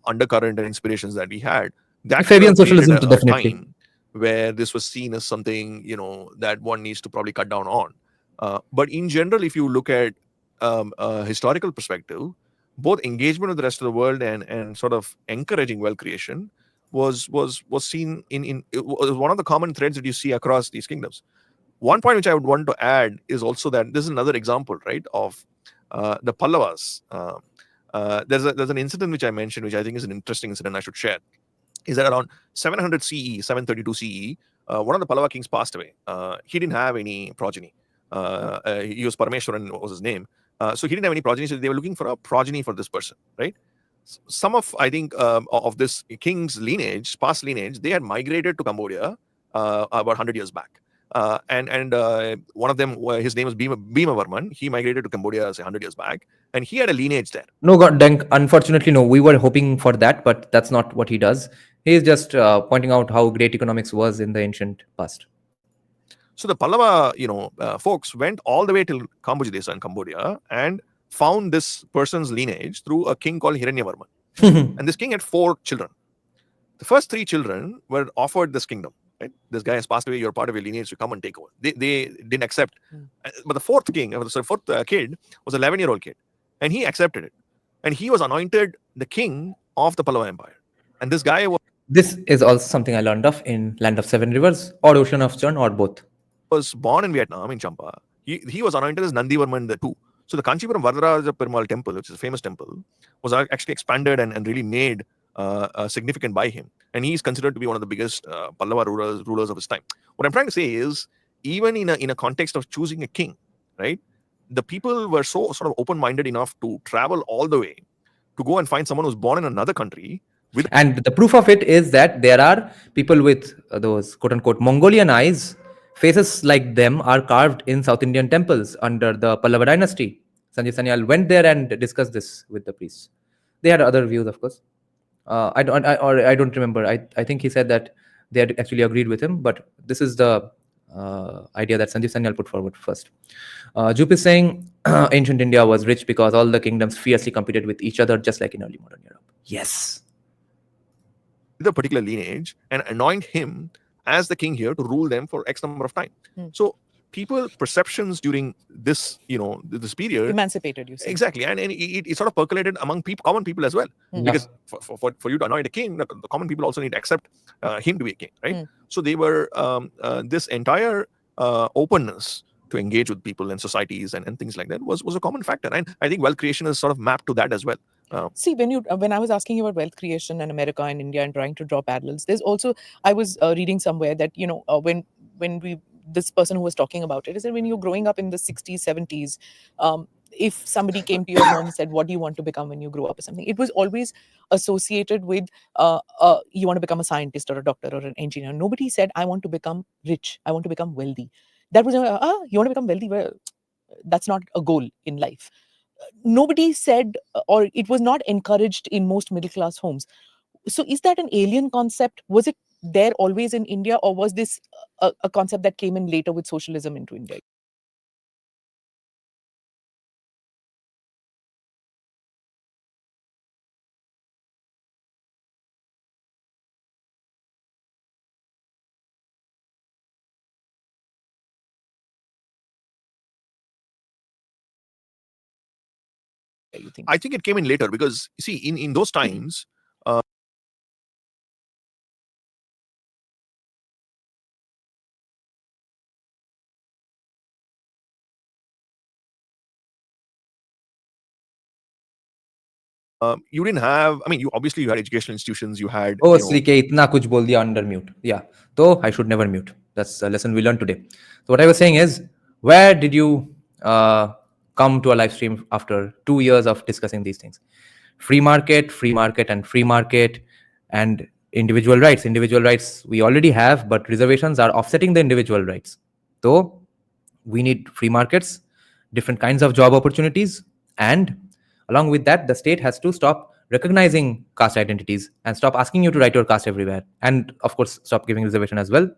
Undercurrent and inspirations that we had. That Fabian socialism, created definitely. time where this was seen as something that one needs to probably cut down on. But in general, if you look at a historical perspective, both engagement with the rest of the world and sort of encouraging wealth creation was seen in it was one of the common threads that you see across these kingdoms. One point which I would want to add is also that this is another example, right, of the Pallavas. There's an incident which I mentioned, which I think is an interesting incident I should share. Is that around 700 CE, 732 CE, one of the Pallava kings passed away. He didn't have any progeny. He was Parameshwaran, was his name. So he didn't have any progeny, so they were looking for a progeny for this person, right? Some of, I think, of this king's lineage, past lineage, they had migrated to Cambodia about 100 years back. And one of them, his name was Bhimavarman. He migrated to Cambodia, say, 100 years back, and he had a lineage there. No, Goddank, unfortunately, no. We were hoping for that, but that's not what he does. He is just pointing out how great economics was in the ancient past. So the Pallava, folks went all the way till Kambujidesa in Cambodia and found this person's lineage through a king called Hiranyavarman. And this king had 4 children. The first 3 children were offered this kingdom. Right? This guy has passed away. You're part of your lineage. So come and take over. They didn't accept. But the fourth kid was an 11-year-old kid, and he accepted it. And he was anointed the king of the Pallava Empire. And this guy This is also something I learned of in Land of Seven Rivers or Ocean of Churn or both. Was born in Vietnam, in Champa. He was anointed as Nandivarman II. So the Kanchipuram Varadaraja Perumal temple, which is a famous temple, was actually expanded and really made significant by him. And he's considered to be one of the biggest Pallava rulers of his time. What I'm trying to say is, even in a context of choosing a king, right, the people were so sort of open-minded enough to travel all the way to go and find someone who's born in another country. And the proof of it is that there are people with those quote-unquote Mongolian eyes. Faces like them are carved in South Indian temples under the Pallava dynasty. Sanjay Sanyal went there and discussed this with the priests. They had other views, of course. I don't remember. I think he said that they had actually agreed with him, but this is the idea that Sanjay Sanyal put forward first. Jup is saying ancient India was rich because all the kingdoms fiercely competed with each other, just like in early modern Europe. Yes. The particular lineage and anoint him as the king here to rule them for X number of time. So people perceptions during this, this period Emancipated, you say. Exactly, and it sort of percolated among common people as well. Because for you to anoint a king, the common people also need to accept him to be a king, right? So they were this entire openness to engage with people and societies and things like that was a common factor, and I think wealth creation is sort of mapped to that as well. See, when I was asking you about wealth creation and America and India and trying to draw parallels, there's also, I was reading somewhere that when this person who was talking about it is that when you're growing up in the 60s, 70s, if somebody came to your home and said, what do you want to become when you grow up or something, it was always associated with you want to become a scientist or a doctor or an engineer. Nobody said, I want to become rich, I want to become wealthy. That was, you want to become wealthy? Well, that's not a goal in life. Nobody said, or it was not encouraged in most middle class homes. So is that an alien concept? Was it there always in India, or was this a concept that came in later with socialism into India? You think? I think it came in later because, you see, in those times, you didn't have, I mean, you obviously you had educational institutions, you had, Oh, you know, Sri ke itna kuch bol diya under mute. Yeah. So I should never mute. That's a lesson we learned today. So what I was saying is, where did you come to a live stream after 2 years of discussing these things? Free market, and free market, and individual rights. Individual rights we already have, but reservations are offsetting the individual rights. So we need free markets, different kinds of job opportunities, and along with that, the state has to stop recognizing caste identities and stop asking you to write your caste everywhere, and of course stop giving reservation as well.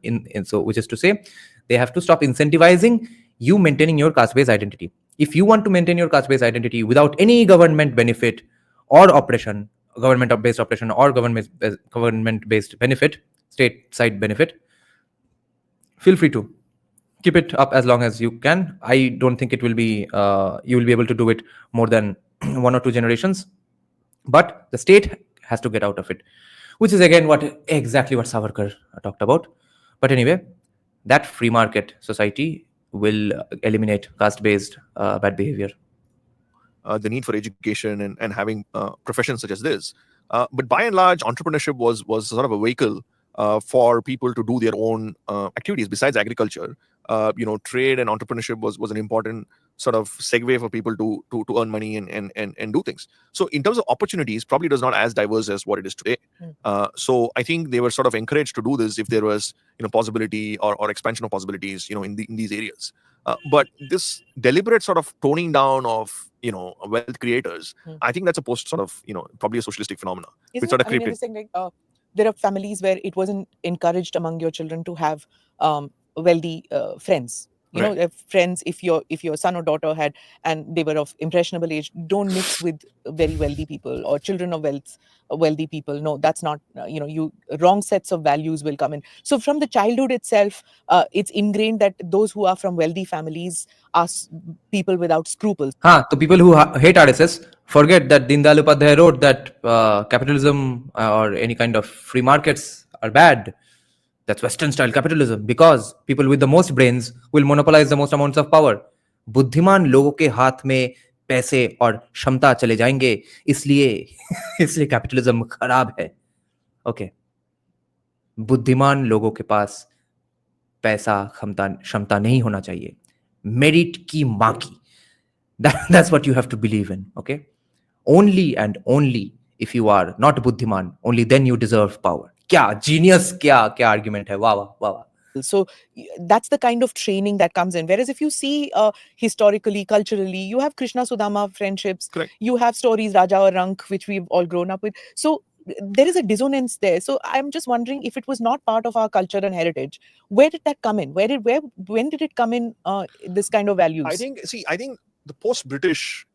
So which is to say, they have to stop incentivizing you maintaining your caste-based identity. If you want to maintain your caste-based identity without any government benefit or oppression, government-based oppression or government-based benefit, state-side benefit, feel free to keep it up as long as you can. I don't think it will be you will be able to do it more than 1 or 2 generations, but the state has to get out of it, which is again exactly what Savarkar talked about. But anyway, that free market society will eliminate caste based bad behavior. the need for education and having professions such as this. But by and large, entrepreneurship was sort of a vehicle for people to do their own activities besides agriculture. Trade and entrepreneurship was an important sort of segue for people to earn money and do things. So in terms of opportunities, probably it was not as diverse as what it is today. So I think they were sort of encouraged to do this if there was possibility or expansion of possibilities in these areas. But this deliberate sort of toning down of wealth creators, I think that's a post sort of probably a socialistic phenomena which Isn't sort it? of I mean, creeped you're in. just saying like there are families where it wasn't encouraged among your children to have wealthy friends. You know, Right. if friends, if your son or daughter had, and they were of impressionable age, don't mix with very wealthy people or children of wealthy people. No, that's not. You wrong sets of values will come in. So from the childhood itself, it's ingrained that those who are from wealthy families are people without scruples. So people who hate RSS forget that Deen Dayal Upadhyay wrote that capitalism or any kind of free markets are bad. That's Western style capitalism, because people with the most brains will monopolize the most amounts of power. बुद्धिमान लोगों के हाथ में पैसे और क्षमता चले जाएंगे, इसलिए इसलिए कैपिटलिज्म खराब है. ओके, बुद्धिमान लोगों के पास पैसा क्षमता नहीं होना चाहिए, मेरिट की मां की. That's what you have to believe in. Okay, only and only if you are not buddhiman, only then you deserve power. क्या genius, क्या argument है. वाह वाह वाह वाह. So that's the kind of training that comes in. Whereas if you see historically, culturally, you have Krishna Sudama friendships. Correct. You have stories Raja or Rank, which we've all grown up with. So there is a dissonance there. So I'm just wondering, if it was not part of our culture and heritage, where did that come in? When did it come in? This kind of values. I think the post-British,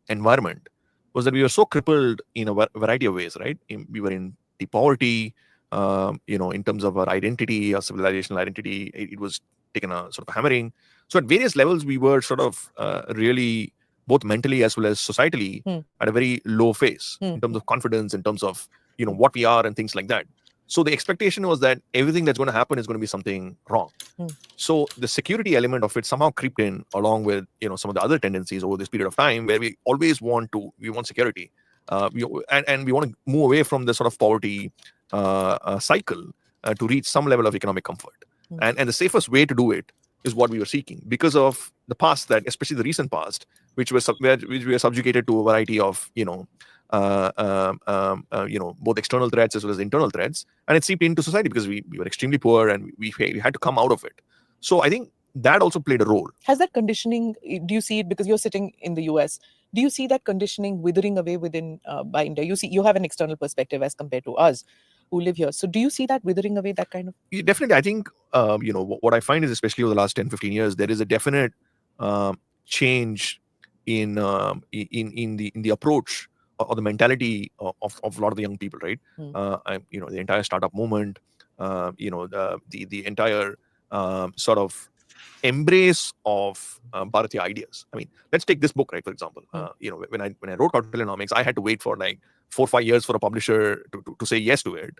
environment was that we were so crippled in a variety of ways, right? We were in deep poverty, in terms of our identity, our civilizational identity. It was taken a sort of hammering. So at various levels, we were sort of really, both mentally as well as societally, at a very low phase in terms of confidence, in terms of what we are and things like that. So the expectation was that everything that's going to happen is going to be something wrong. So the security element of it somehow creeped in along with some of the other tendencies over this period of time, where we always want security, and we want to move away from the sort of poverty cycle to reach some level of economic comfort. And the safest way to do it is what we were seeking because of the past, that especially the recent past, which which we were subjugated to a variety of both external threats as well as internal threats, and it seeped into society because we were extremely poor and we had to come out of it. So I think that also played a role. Has that conditioning, do you see it, because you're sitting in the US, do you see that conditioning withering away within by India? You have an external perspective as compared to us who live here. So do you see that withering away, that kind of? Definitely, I think what I find is, especially over the last 10-15 years, there is a definite change in the approach or the mentality of a lot of the young people, right? The entire startup movement, the entire sort of embrace of Bharatiya ideas. I mean, let's take this book, right? For example, when I wrote Dharmanomics, I had to wait for like 4 or 5 years for a publisher to say yes to it,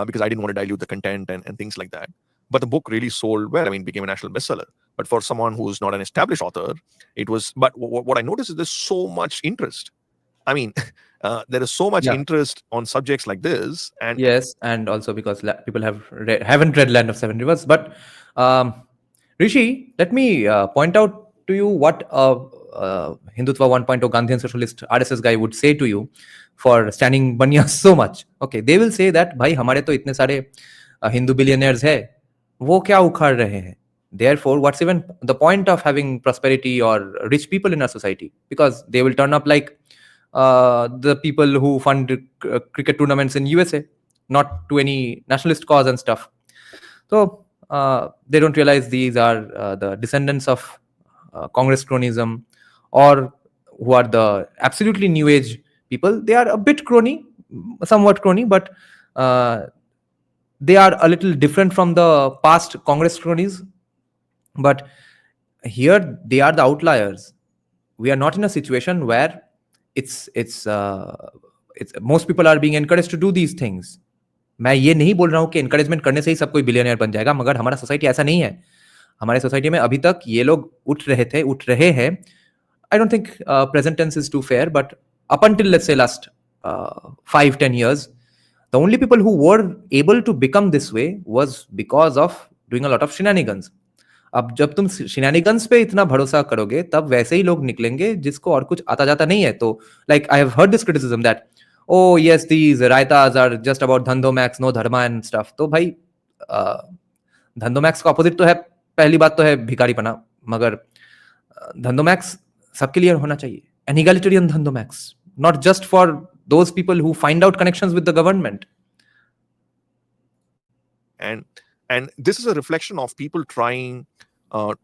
because I didn't want to dilute the content and things like that. But the book really sold well. I mean, became a national bestseller. But for someone who's not an established author, it was. But what I noticed is there's so much interest. I mean, there is so much interest on subjects like this, and yes, and also because people haven't read Land of Seven Rivers. But Rishi, let me point out to you what Hindutva 1.0 Gandhian socialist RSS guy would say to you for standing Banya so much. Okay, they will say that भाई हमारे तो इतने सारे Hindu billionaires है, वो क्या उखाड़ रहे हैं? Therefore, what's even the point of having prosperity or rich people in our society? Because they will turn up like the people who fund cricket tournaments in USA, not to any nationalist cause and stuff. So they don't realize these are the descendants of Congress cronism, or who are the absolutely new age people. They are a bit crony, somewhat crony, but they are a little different from the past Congress cronies. But here they are the outliers. We are not in a situation where it's most people are being encouraged to do these things. मैं ये नहीं बोल रहा हूँ कि encouragement करने से ही सब कोई बिलियनियर बन जाएगा, मगर हमारा सोसाइटी ऐसा नहीं है. हमारे सोसाइटी में अभी तक ये लोग उठ रहे हैं. I don't think present tense is too fair, but up until let's say last 5-10 years, the only people who were able to become this way was because of doing a lot of shenanigans. अब जब तुम शिनानिगन्स पे इतना भरोसा करोगे, तब वैसे ही लोग निकलेंगे जिसको और कुछ आता जाता नहीं है. तो like I have heard this criticism that oh yes, these raitas are just about Dharmanomics, no dharma and stuff. तो भाई Dharmanomics का ऑपोजिट तो है, पहली बात तो है भिखारीपना, मगर Dharmanomics सबके लिए होना चाहिए. An egalitarian Dharmanomics, not just for those people who find out connections with the government. And this is a reflection of people trying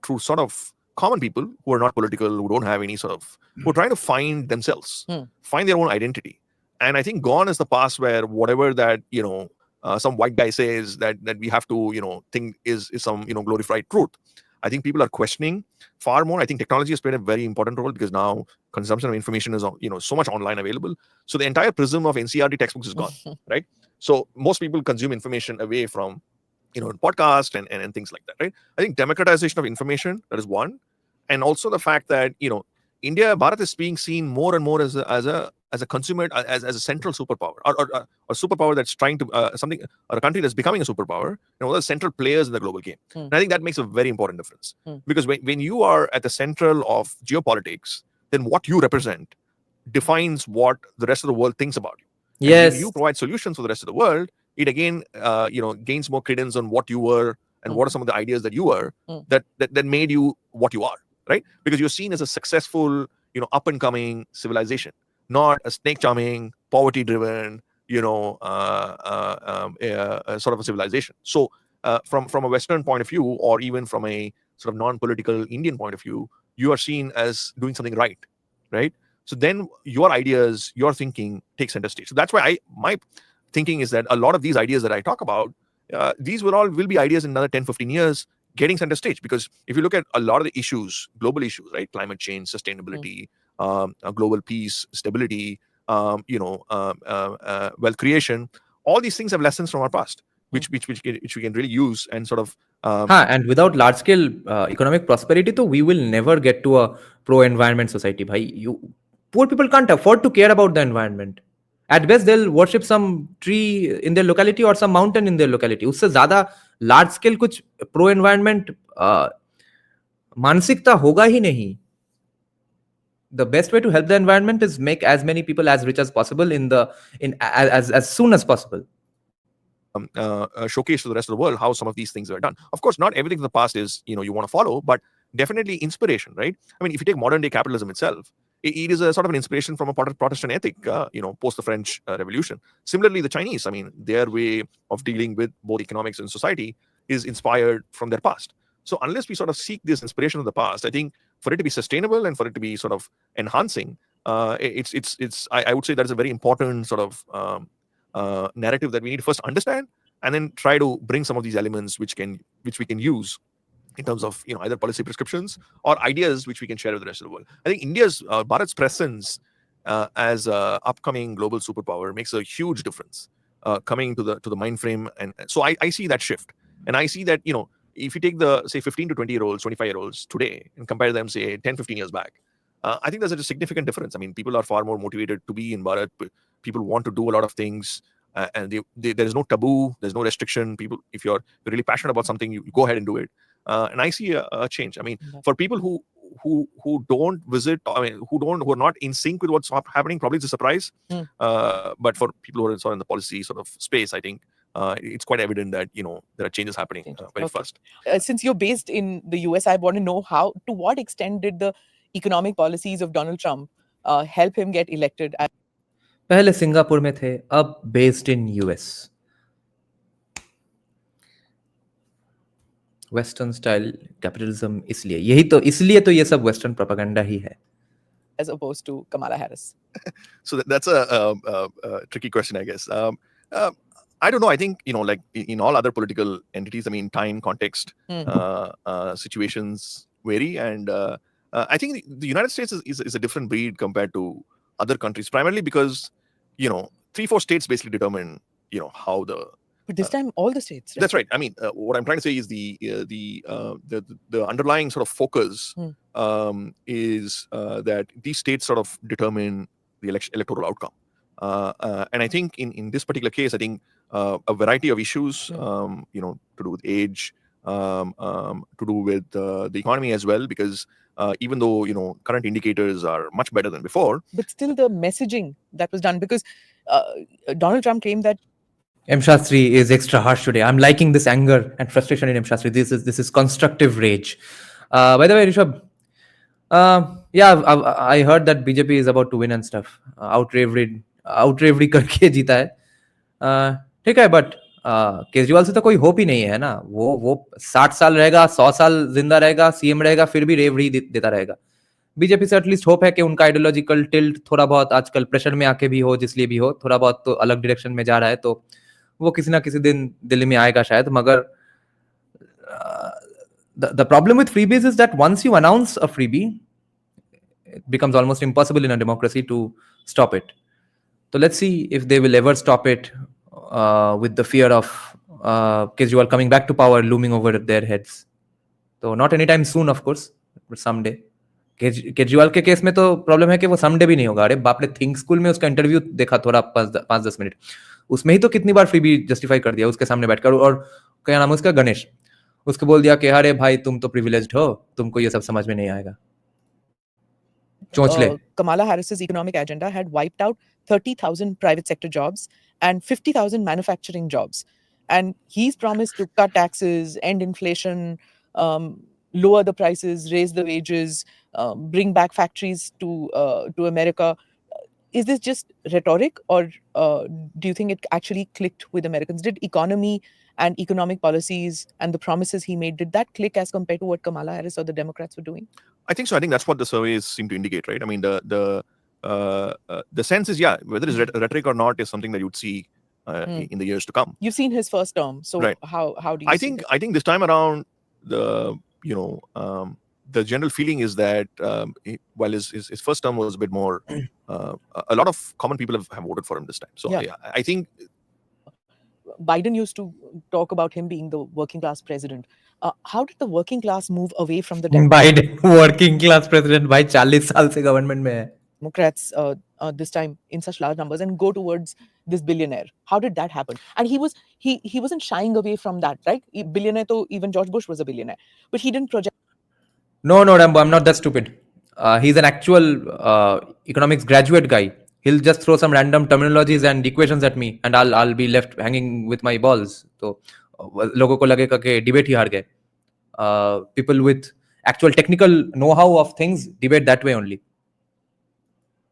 through sort of common people who are not political, who don't have any sort of, who are trying to find themselves, find their own identity. And I think gone is the past where whatever that, some white guy says that we have to, think is some, glorified truth. I think people are questioning far more. I think technology has played a very important role because now consumption of information is, so much online available. So the entire prism of NCERT textbooks is gone, right? So most people consume information away from, podcast and things like that, right? I think democratization of information, that is one. And also the fact that, Bharat is being seen more and more as a consumer, as a central superpower, or a superpower that's trying to something, or a country that's becoming a superpower. One of the central players in the global game. And I think that makes a very important difference because when you are at the central of geopolitics, then what you represent defines what the rest of the world thinks about you. Yes. And if you provide solutions for the rest of the world, it again, gains more credence on what you were and what are some of the ideas that you were that made you what you are, right? Because you're seen as a successful, up and coming civilization, not a snake charming, poverty driven, sort of a civilization. So from a Western point of view, or even from a sort of non-political Indian point of view, you are seen as doing something right? So then your ideas, your thinking takes center stage. So that's why my thinking is that a lot of these ideas that I talk about, these will be ideas in another 10-15 years getting center stage. Because if you look at a lot of the issues, global issues, right? Climate change, sustainability, global peace, stability, wealth creation, all these things have lessons from our past, which we can really use and sort of. And without large scale economic prosperity, तो we will never get to a pro environment society. Bhai, poor people can't afford to care about the environment. At best, they'll worship some tree in their locality or some mountain in their locality. उससे ज़्यादा large scale कुछ pro environment मानसिकता होगा ही नहीं. The best way to help the environment is make as many people as rich as possible as soon as possible. Showcase to the rest of the world how some of these things are done. Of course, not everything in the past is you want to follow, but definitely inspiration, right? I mean, if you take modern day capitalism itself, it is a sort of an inspiration from a Protestant ethic, post the French Revolution. Similarly, the Chinese, I mean, their way of dealing with both economics and society is inspired from their past. So unless we sort of seek this inspiration of the past, I think for it to be sustainable and for it to be sort of enhancing, I would say that is a very important sort of narrative that we need to first understand, and then try to bring some of these elements which we can use in terms of either policy prescriptions or ideas which we can share with the rest of the world. I think India's Bharat's presence as a upcoming global superpower makes a huge difference coming to the mind frame, and so I see that shift, and I see that if you take the say 15 to 20-year-olds, 25-year-olds today and compare them say 10, 15 years back, I think there's a significant difference. I mean, people are far more motivated to be in Bharat. People want to do a lot of things, and there is no taboo, there's no restriction. People, if you're really passionate about something, you go ahead and do it. And I see a change. I mean, for people who don't visit, I mean, who are not in sync with what's happening, probably it's a surprise. But for people who are sort of in the policy sort of space, I think it's quite evident that there are changes happening very fast. Since you're based in the US, I want to know to what extent did the economic policies of Donald Trump help him get elected? पहले Singapore में थे, अब based in US. Western style capitalism, इसलिए तो ये सब western propaganda ही है. As opposed to Kamala Harris. So that's a tricky question, I guess. I don't know. I think like in all other political entities, I mean, time, context, situations vary, and I think the United States is a different breed compared to other countries, primarily because 3-4 states basically determine how the. But this time, all the states. Right? That's right. I mean, what I'm trying to say is the underlying sort of focus is that these states sort of determine the electoral outcome. And I think in this particular case, I think a variety of issues, to do with age, to do with the economy as well, because even though current indicators are much better than before, but still the messaging that was done, because Donald Trump claimed that M. Shastri is extra harsh today. I'm liking this anger and frustration in M. Shastri. This is constructive rage. By the way, Rishabh, I heard that BJP is about to win and stuff. Outravery करके जीता है. ठीक है, but Kejriwal से तो कोई hope ही नहीं है ना. वो 60 साल रहेगा, 100 साल जिंदा रहेगा, सीएम रहेगा, फिर भी रेवरी देता रहेगा. बीजेपी से एटलीस्ट होप है कि उनका आइडियोलॉजिकल टिल्ट थोड़ा बहुत आजकल प्रेशर में आके भी हो, जिसलिए भी हो, थोड़ा बहुत तो अलग डायरेक्शन में जा रहा है, तो वो किसी ना किसी दिन दिल्ली में आएगा शायद. मगर the problem with freebies is that once you announce a freebie, it becomes almost impossible in a democracy to stop it. So let's see if they will ever stop it with the fear of Kejriwal coming back to power looming over their heads. So not anytime soon, of course, but someday. Kejriwal के case में तो problem है कि वो someday भी नहीं होगा. अरे बाप रे, थिंक स्कूल में उसका इंटरव्यू देखा थोड़ा 5-10 मिनट, उसमें ही तो कितनी बार फ्रीबी जस्टिफाई कर दिया उसके सामने बैठकर. और क्या नाम है उसका, गणेश, उसको बोल दिया कि अरे भाई तुम तो प्रिविलेज्ड हो, तुमको ये सब समझ में नहीं आएगा. Kamala Harris's economic agenda had wiped out 30,000 private sector jobs and 50,000 manufacturing jobs, and he's promised to cut taxes, end inflation, lower the prices, raise the wages, bring back factories to America. Is this just rhetoric, or do you think it actually clicked with Americans? Did economy and economic policies and the promises he made, did that click as compared to what Kamala Harris or the Democrats were doing? I think so. I think that's what the surveys seem to indicate, right? I mean, the sense is, yeah, whether it's rhetoric or not is something that you'd see in the years to come. You've seen his first term, so right. How do you? I think this time around, the general feeling is that while his first term was a bit more, a lot of common people have voted for him this time. So yeah, I think Biden used to talk about him being the working class president. How did the working class move away from the Biden working class president by 40 साल से government में है. Democrats this time in such large numbers and go towards this billionaire? How did that happen? And he wasn't shying away from that, right? Billionaire, to even George Bush was a billionaire, but he didn't project. No, no, Rambo, I'm not that stupid. He's an actual economics graduate guy. He'll just throw some random terminologies and equations at me, and I'll be left hanging with my balls. So, लोगों को लगेगा कि debate ही हार गए. People with actual technical know-how of things debate that way only.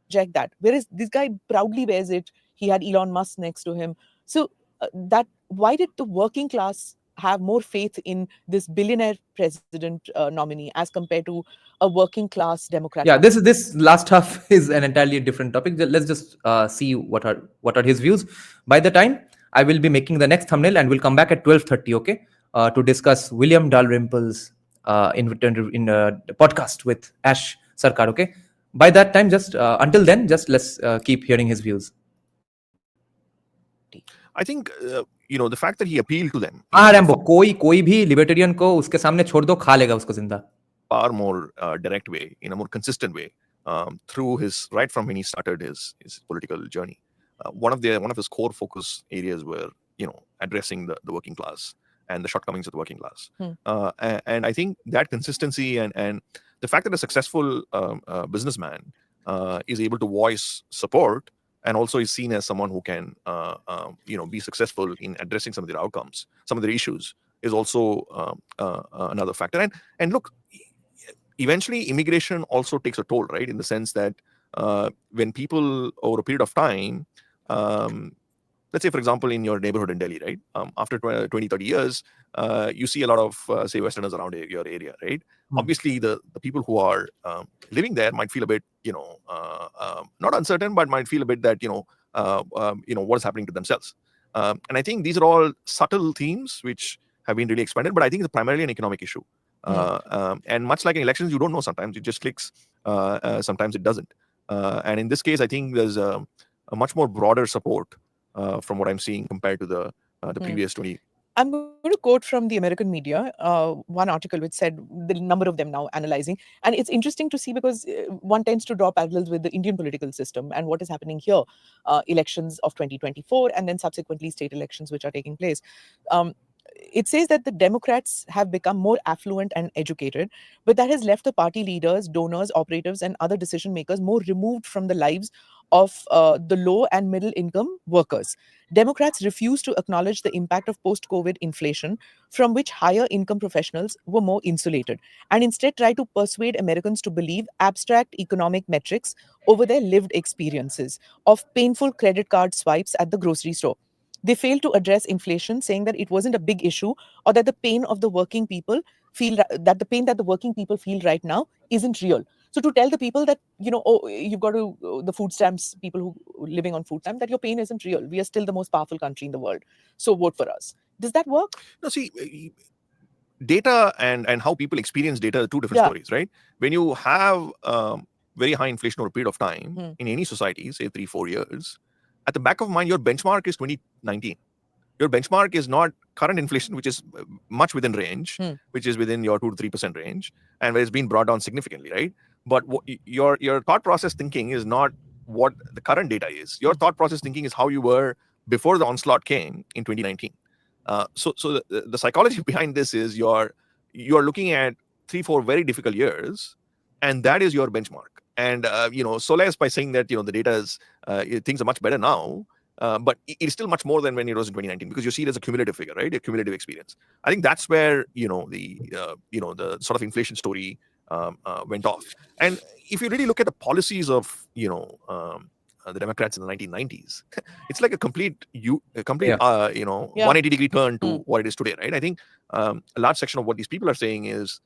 Reject that. Whereas this guy proudly wears it. He had Elon Musk next to him. So that why did the working class have more faith in this billionaire president nominee as compared to a working class Democrat? Yeah, this last half is an entirely different topic. Let's just see what are his views. By the time I will be making the next thumbnail, and we'll come back at 12:30, okay, to discuss William Dalrymple's the podcast with Ash Sarkar. Okay, by that time, just until then, just let's keep hearing his views. I think the fact that he appealed to them हाँ Rambo, कोई भी libertarian को उसके सामने छोड़ दो, खा लेगा उसको जिंदा. far more direct way, in a more consistent way, through his right from when he started his political journey. One of his core focus areas were addressing the working class and the shortcomings of the working class. And I think that consistency and the fact that a successful businessman is able to voice support and also is seen as someone who can be successful in addressing some of their outcomes, some of their issues, is also another factor. And look, eventually immigration also takes a toll, right? In the sense that when people over a period of time, let's say, for example, in your neighborhood in Delhi, right? After 20, 30 years, you see a lot of, say, Westerners around your area, right? Obviously, the people who are living there might feel a bit, not uncertain, but might feel a bit that, what is happening to themselves. And I think these are all subtle themes which have been really expanded, but I think it's primarily an economic issue. And much like in elections, you don't know sometimes. It just clicks. Sometimes it doesn't. And in this case, I think there's a much more broader support from what I'm seeing compared to the previous 20. I'm going to quote from the American media, one article which said the number of them now analyzing. And it's interesting to see because one tends to draw parallels with the Indian political system and what is happening here, elections of 2024 and then subsequently state elections which are taking place. It says that the Democrats have become more affluent and educated, but that has left the party leaders, donors, operatives, and other decision makers more removed from the lives of the low and middle income workers. Democrats refuse to acknowledge the impact of post COVID inflation, from which higher income professionals were more insulated, and instead try to persuade Americans to believe abstract economic metrics over their lived experiences of painful credit card swipes at the grocery store. They failed to address inflation, saying that it wasn't a big issue or that the pain of the working people that the pain that the working people feel right now isn't real. So to tell the people that, you've got to, the food stamps, people who living on food stamps, that your pain isn't real. We are still the most powerful country in the world. So vote for us. Does that work? No, see, data and how people experience data are two different stories, right? When you have very high inflation over a period of time in any society, say 3-4 years, at the back of mind, your benchmark is 2019. Your benchmark is not current inflation, which is much within range, which is within your 2 to 3% range, and where it's been brought down significantly, right? But your thought process thinking is not what the current data is. Your thought process thinking is how you were before the onslaught came in 2019. So the psychology behind this is you're looking at 3-4 very difficult years, and that is your benchmark. And solace by saying that the data is things are much better now, but it is still much more than when it was in 2019 because you see it as a cumulative figure, right? A cumulative experience. I think that's where the sort of inflation story went off. And if you really look at the policies of the Democrats in the 1990s, it's like a complete 180-degree turn to what it is today, right? I think a large section of what these people are saying is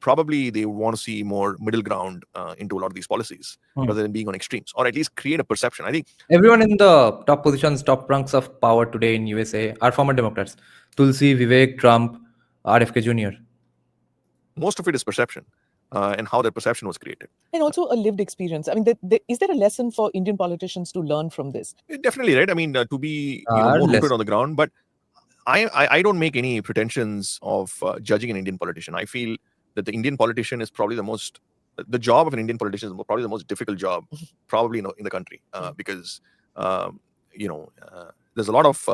probably they want to see more middle ground into a lot of these policies rather than being on extremes, or at least create a perception. I think everyone in the top positions, top rungs of power today in USA are former Democrats. Tulsi, Vivek, Trump, RFK Jr. Most of it is perception and how that perception was created. And also a lived experience. I mean, is there a lesson for Indian politicians to learn from this? Definitely, right? I mean, to be more rooted on the ground. But I don't make any pretensions of judging an Indian politician. I feel that the Indian politician is probably the job of an Indian politician is probably the most difficult job probably in the country because there's a lot of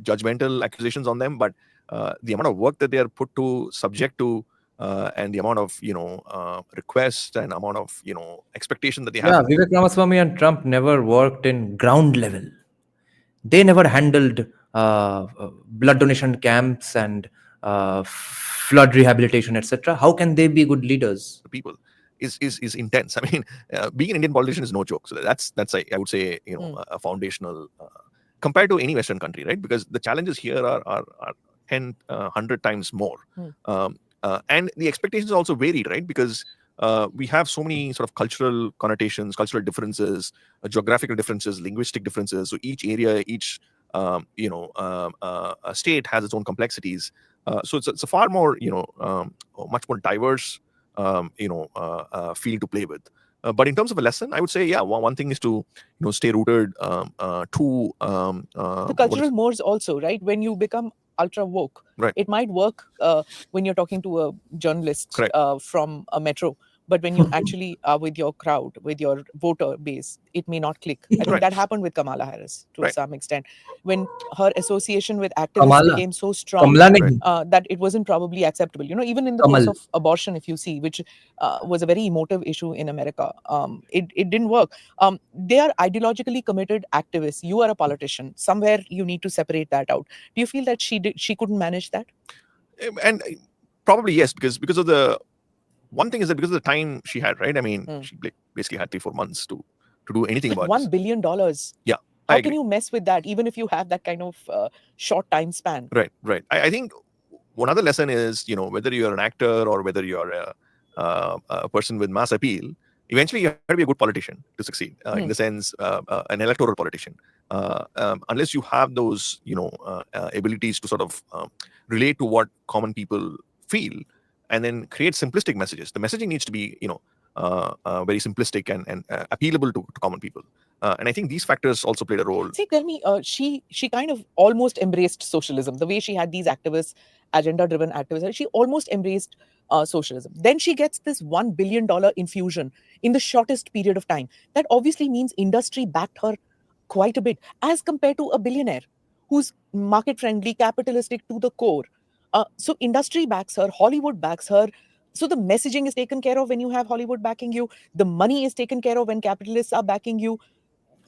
judgmental accusations on them, but the amount of work that they are put to subject to and the amount of requests and amount of expectation that they have. Yeah, Vivek Ramaswamy and Trump never worked in ground level. They never handled blood donation camps and flood rehabilitation, etc. How can they be good leaders? People is intense. I mean, being an Indian politician is no joke. So that's I would say a foundational compared to any Western country, right? Because the challenges here are 10, 100 times more, and the expectations also varied, right? Because we have so many sort of cultural connotations, cultural differences, geographical differences, linguistic differences. So each area, each a state has its own complexities. So it's a far more much more diverse field to play with. But in terms of a lesson, I would say, yeah, one thing is to stay rooted. To The cultural mores also, right? When you become ultra woke, Right. it might work when you're talking to a journalist Correct. from a metro. But when you actually are with your crowd, with your voter base, it may not click. I think Right. that happened with Kamala Harris to Right. some extent. When her association with activists Kamala. became so strong Kamala nahi. that it wasn't probably acceptable. Even in the Kamal. case of abortion, if you see, which was a very emotive issue in America, it didn't work. They are ideologically committed activists. You are a politician. Somewhere you need to separate that out. Do you feel that she couldn't manage that? And probably yes, because of the one thing is that because of the time she had, right? I mean, she basically had 3-4 months to do anything about $1 this. billion. Yeah, How I can agree. you mess with that, even if you have that kind of short time span? Right. I think one other lesson is, whether you're an actor or whether you're a person with mass appeal, eventually you have to be a good politician to succeed. In the sense, an electoral politician. Unless you have those, abilities to sort of relate to what common people feel, and then create simplistic messages. The messaging needs to be, very simplistic and appealable to common people. And I think these factors also played a role. See, tell me, she kind of almost embraced socialism. The way she had these activists, agenda-driven activists, she almost embraced socialism. Then she gets this $1 billion infusion in the shortest period of time. That obviously means industry backed her quite a bit, as compared to a billionaire who's market-friendly, capitalistic to the core. So industry backs her, Hollywood backs her. So the messaging is taken care of when you have Hollywood backing you. The money is taken care of when capitalists are backing you.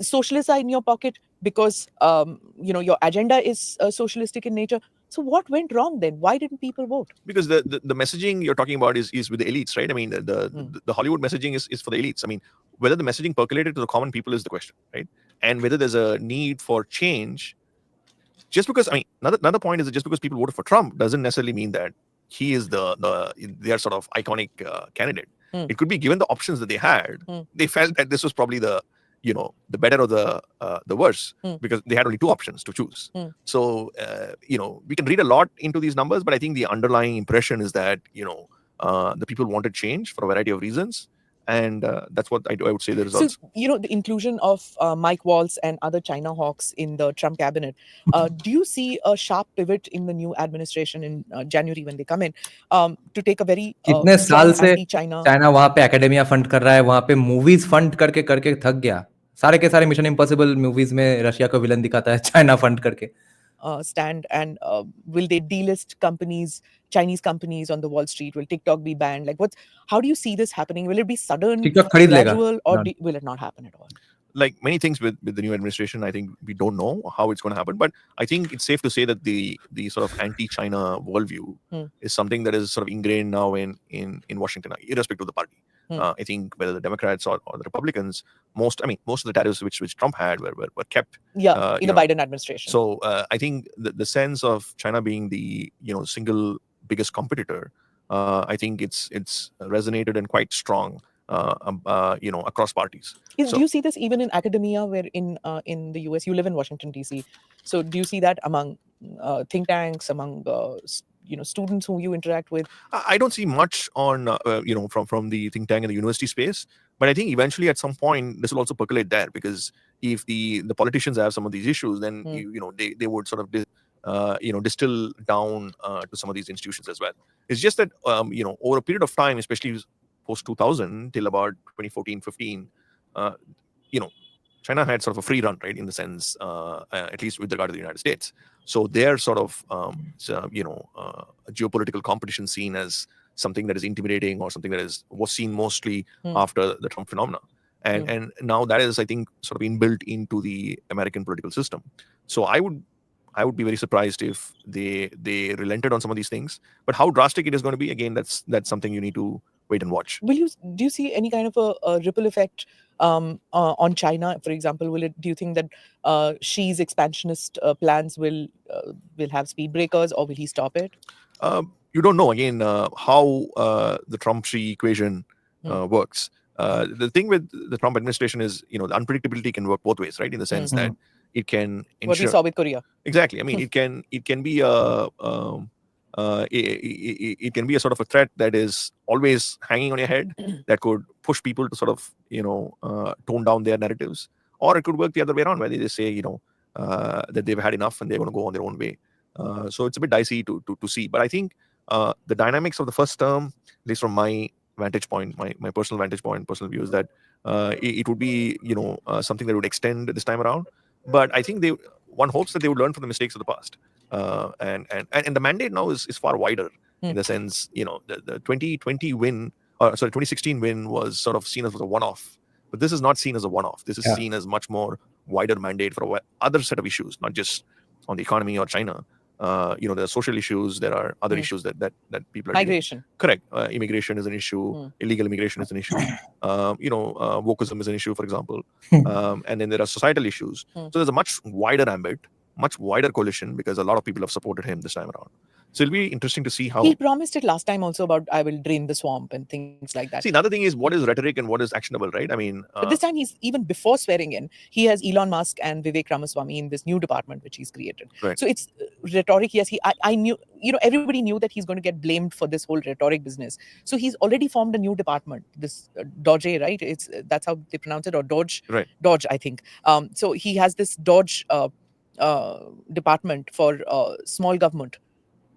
Socialists are in your pocket because your agenda is socialistic in nature. So what went wrong then? Why didn't people vote? Because the messaging you're talking about is with the elites, right? I mean, the Hollywood messaging is for the elites. I mean, whether the messaging percolated to the common people is the question, right? And whether there's a need for change. Just because, I mean, another point is that just because people voted for Trump doesn't necessarily mean that he is their sort of iconic candidate. It could be, given the options that they had, they felt that this was probably the better of the worse, because they had only 2 options to choose. So we can read a lot into these numbers, but I think the underlying impression is that the people wanted change for a variety of reasons, and that's what I would say the results. So, the inclusion of Mike Waltz and other China hawks in the Trump cabinet, do you see a sharp pivot in the new administration in January when they come in to take a very कितने साल strong से anti-China? China वहां पे academia fund कर रहा है, वहां पे मूवीज फंड करके करके थक गया. सारे के सारे मिशन इम्पॉसिबल मूवीज में रशिया को विलन दिखाता है चाइना फंड करके. Stand, and will they delist companies, Chinese companies on the Wall Street? Will TikTok be banned? Like, how do you see this happening? Will it be sudden, TikTok खरीद लेगा. gradual, or No. will it not happen at all? Like many things with the new administration, I think we don't know how it's going to happen. But I think it's safe to say that the sort of anti-China worldview is something that is sort of ingrained now in Washington, irrespective of the party. I think whether the Democrats or the Republicans, most of the tariffs which Trump had were kept. Yeah, in the Biden administration. So I think the sense of China being the single biggest competitor, I think it's resonated and quite strong. Across parties. Do you see this even in academia, where in the US, you live in Washington, D.C. So do you see that among think tanks, among students who you interact with? I don't see much on from the think tank and the university space, but I think eventually at some point this will also percolate there, because if the politicians have some of these issues, then they would sort of distill down to some of these institutions as well. It's just that over a period of time, especially post 2000 till about 2014-15, China had sort of a free run, right, in the sense, at least with regard to the United States. So their sort of geopolitical competition scene as something that is intimidating or something that was seen mostly Hmm. after the Trump phenomena. And now that is, I think, sort of inbuilt into the American political system. So I would be very surprised if they relented on some of these things. But how drastic it is going to be, again, that's something you need to wait and watch. Do you see any kind of a ripple effect on China, for example? Do you think that Xi's expansionist plans will have speed breakers, or will he stop it? You don't know, again, how the Trump-Xi equation works. The thing with the Trump administration is, the unpredictability can work both ways, right? In the sense that it can What we ensure saw with Korea. exactly. I mean, it can be it can be a sort of a threat that is always hanging on your head that could push people to sort of tone down their narratives, or it could work the other way around, where they just say that they've had enough and they're going to go on their own way. So it's a bit dicey to see, but I think the dynamics of the first term, at least from my vantage point, my personal vantage point, personal view, is that it would be something that would extend this time around. But I think one hopes that they would learn from the mistakes of the past, and the mandate now is far wider in the sense, the 2020 win, or sorry, 2016 win was sort of seen as a one-off, but this is not seen as a one-off. This is seen as much more wider mandate for other set of issues, not just on the economy or China. There are social issues, there are other issues that people are Migration. Correct. Immigration is an issue. Illegal immigration is an issue. Wokeism is an issue, for example. And then there are societal issues. So there's a much wider ambit, much wider coalition, because a lot of people have supported him this time around. So it'll be interesting to see how He promised it last time also about I will drain the swamp and things like that. See, another thing is what is rhetoric and what is actionable, right? I mean, But this time he's, even before swearing in, he has Elon Musk and Vivek Ramaswamy in this new department which he's created. Right. So it's rhetoric. Yes, I knew, everybody knew that he's going to get blamed for this whole rhetoric business. So he's already formed a new department, this Dodge, right? That's how they pronounce it, or Dodge. Right. Dodge, I think. So he has this Dodge department for small government.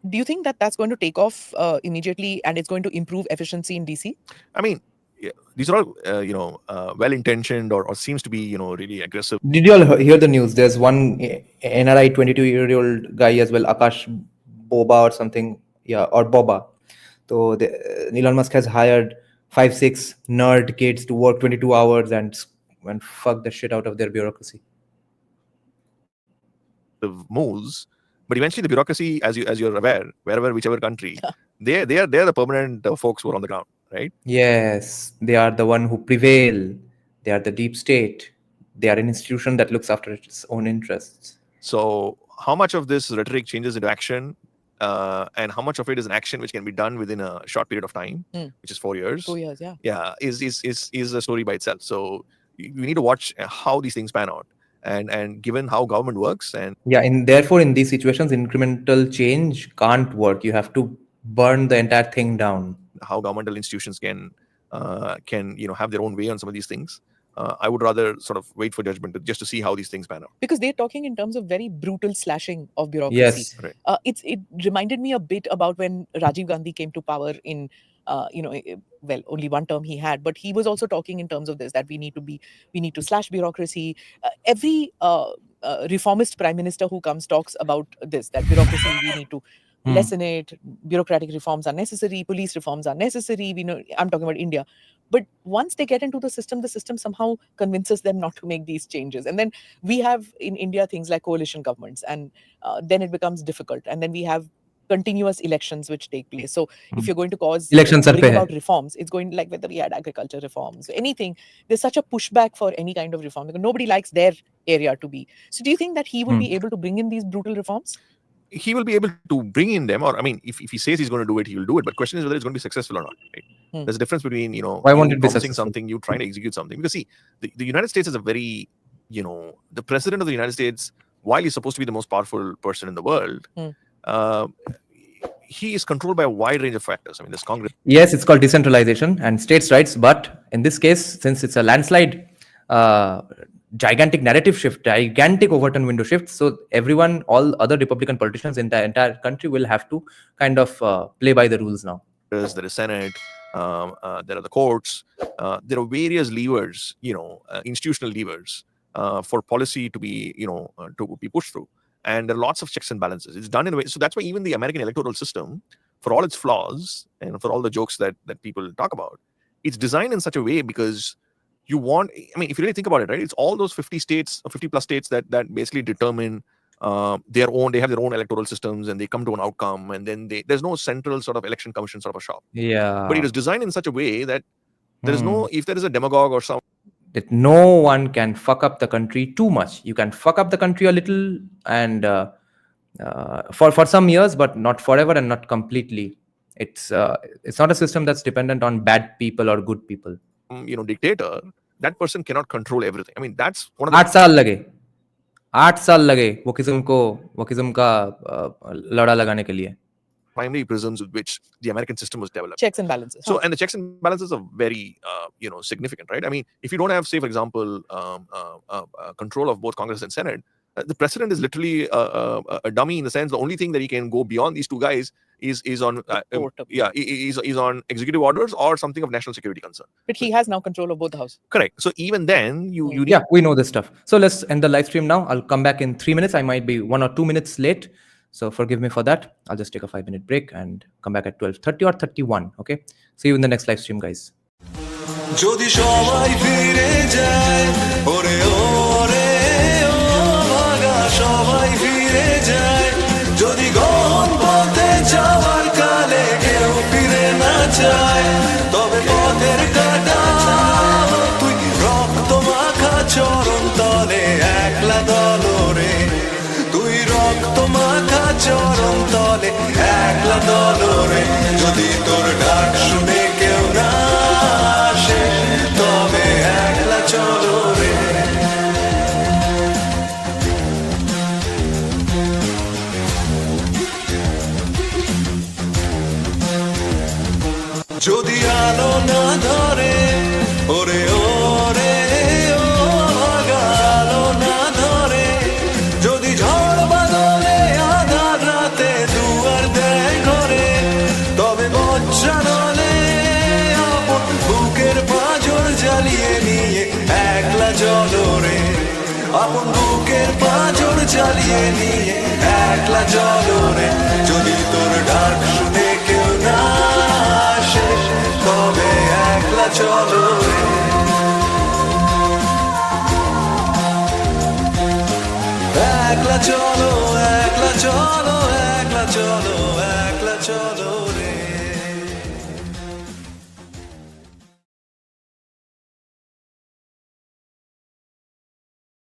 Do you think that that's going to take off immediately, and it's going to improve efficiency in DC? I mean, these are all well-intentioned or seems to be really aggressive. Did you all hear the news? There's one NRI 22-year-old guy as well, Akash Boba or something, or Boba. So Elon Musk has hired 5-6 nerd kids to work 22 hours and fuck the shit out of their bureaucracy. Moves, but eventually the bureaucracy, as you're aware, whichever country, they're the permanent folks who are on the ground, right? Yes, they are the one who prevail. They are the deep state. They are an institution that looks after its own interests. So how much of this rhetoric changes into action, and how much of it is an action which can be done within a short period of time, which is 4 years? 2 years, yeah. Yeah, is a story by itself. So we need to watch how these things pan out. And given how government works, and Therefore, in these situations, incremental change can't work. You have to burn the entire thing down. how governmental institutions can have their own way on some of these things, I would rather sort of wait for judgment just to see how these things pan out. Because they're talking in terms of very brutal slashing of bureaucracy. Yes. Right. It reminded me a bit about when Rajiv Gandhi came to power in, well, only one term he had, but he was also talking in terms of this, that we need to slash bureaucracy. Every reformist prime minister who comes talks about this, that bureaucracy, we need to lessen it. Bureaucratic reforms are necessary. Police reforms are necessary. I'm talking about India. But once they get into the system somehow convinces them not to make these changes. And then we have in India things like coalition governments, and then it becomes difficult. And then we have continuous elections which take place. So if you're going to bring about reforms, it's going, like whether we had agriculture reforms, anything, there's such a pushback for any kind of reform because nobody likes their area to be. So do you think that he will be able to bring in these brutal reforms? He will be able to bring in them, or I mean, if he says he's going to do it, he will do it. But question is whether it's going to be successful or not. Right? There's a difference between why won't it be promising successful? something, you trying to execute something. Because see, the United States is a very the president of the United States, while he's supposed to be the most powerful person in the world, he is controlled by a wide range of factors. I mean, this Congress. Yes, it's called decentralization and states' rights. But in this case, since it's a landslide, gigantic narrative shift, gigantic Overton window shift, so all other Republican politicians in the entire country will have to kind of play by the rules now. There is Senate, there are the courts, there are various levers, institutional levers for policy to be, to be pushed through. And there are lots of checks and balances. It's done in a way. So that's why even the American electoral system for all its flaws and for all the jokes that people talk about, it's designed in such a way because you want, I mean, if you really think about it, right, it's all those 50 states or 50 plus states that basically determine they have their own electoral systems, and they come to an outcome, and then there's no central sort of election commission sort of a shop. Yeah. But it is designed in such a way that there is no, if there is a demagogue or some, that no one can fuck up the country too much. You can fuck up the country a little, and for some years, but not forever and not completely. It's not a system that's dependent on bad people or good people. Dictator, that person cannot control everything. I mean, that's one of the 8 साल लगे wokeism का लड़ा लगाने के लिए. primary prisms with which the American system was developed. Checks and balances. So, and the checks and balances are very, significant, right? I mean, if you don't have, say, for example, control of both Congress and Senate, the president is literally a dummy in the sense the only thing that he can go beyond these two guys is on is on executive orders or something of national security concern. But he has now control of both the house. Correct. So even then, you need, yeah, we know this stuff. So let's end the live stream now. I'll come back in 3 minutes. I might be 1 or 2 minutes late, so forgive me for that. I'll just take a 5-minute break and come back at 12:30 or 31. Okay. See you in the next live stream, guys. যদি সবাই ফিরে যায় ওরে ওরে ও ভাগা সবাই ফিরে যায় যদি গহন পথে যাওয়ার কালে কেউ ফিরে না যায় তবে পথের কাটা তুই রক্ত মাখা চরণ তলে একলা দলরে তুই রক্ত মাখা চরণ তলে একলা দলরে যদি তোর ডাক শুনে কেউ না তবে একলা চলো রে যদি আলো না ধরে ওরে ওরে ও ভাগা আলো না ধরে যদি ঝড় বাদলে আধার রাতে দুয়ার দেয় ঘরে তবে বজ্রানলে আপন বুকের পাঁজর জ্বালিয়ে নিয়ে একলা জলরে আপন বুকের পাঁজর জ্বালিয়ে নিয়ে একলা জলরে যদি তোর ডাক শুনে কেউ না আসে তবে একলা চলরে একলা চলো একলা চলো একলা চলো একলা চলো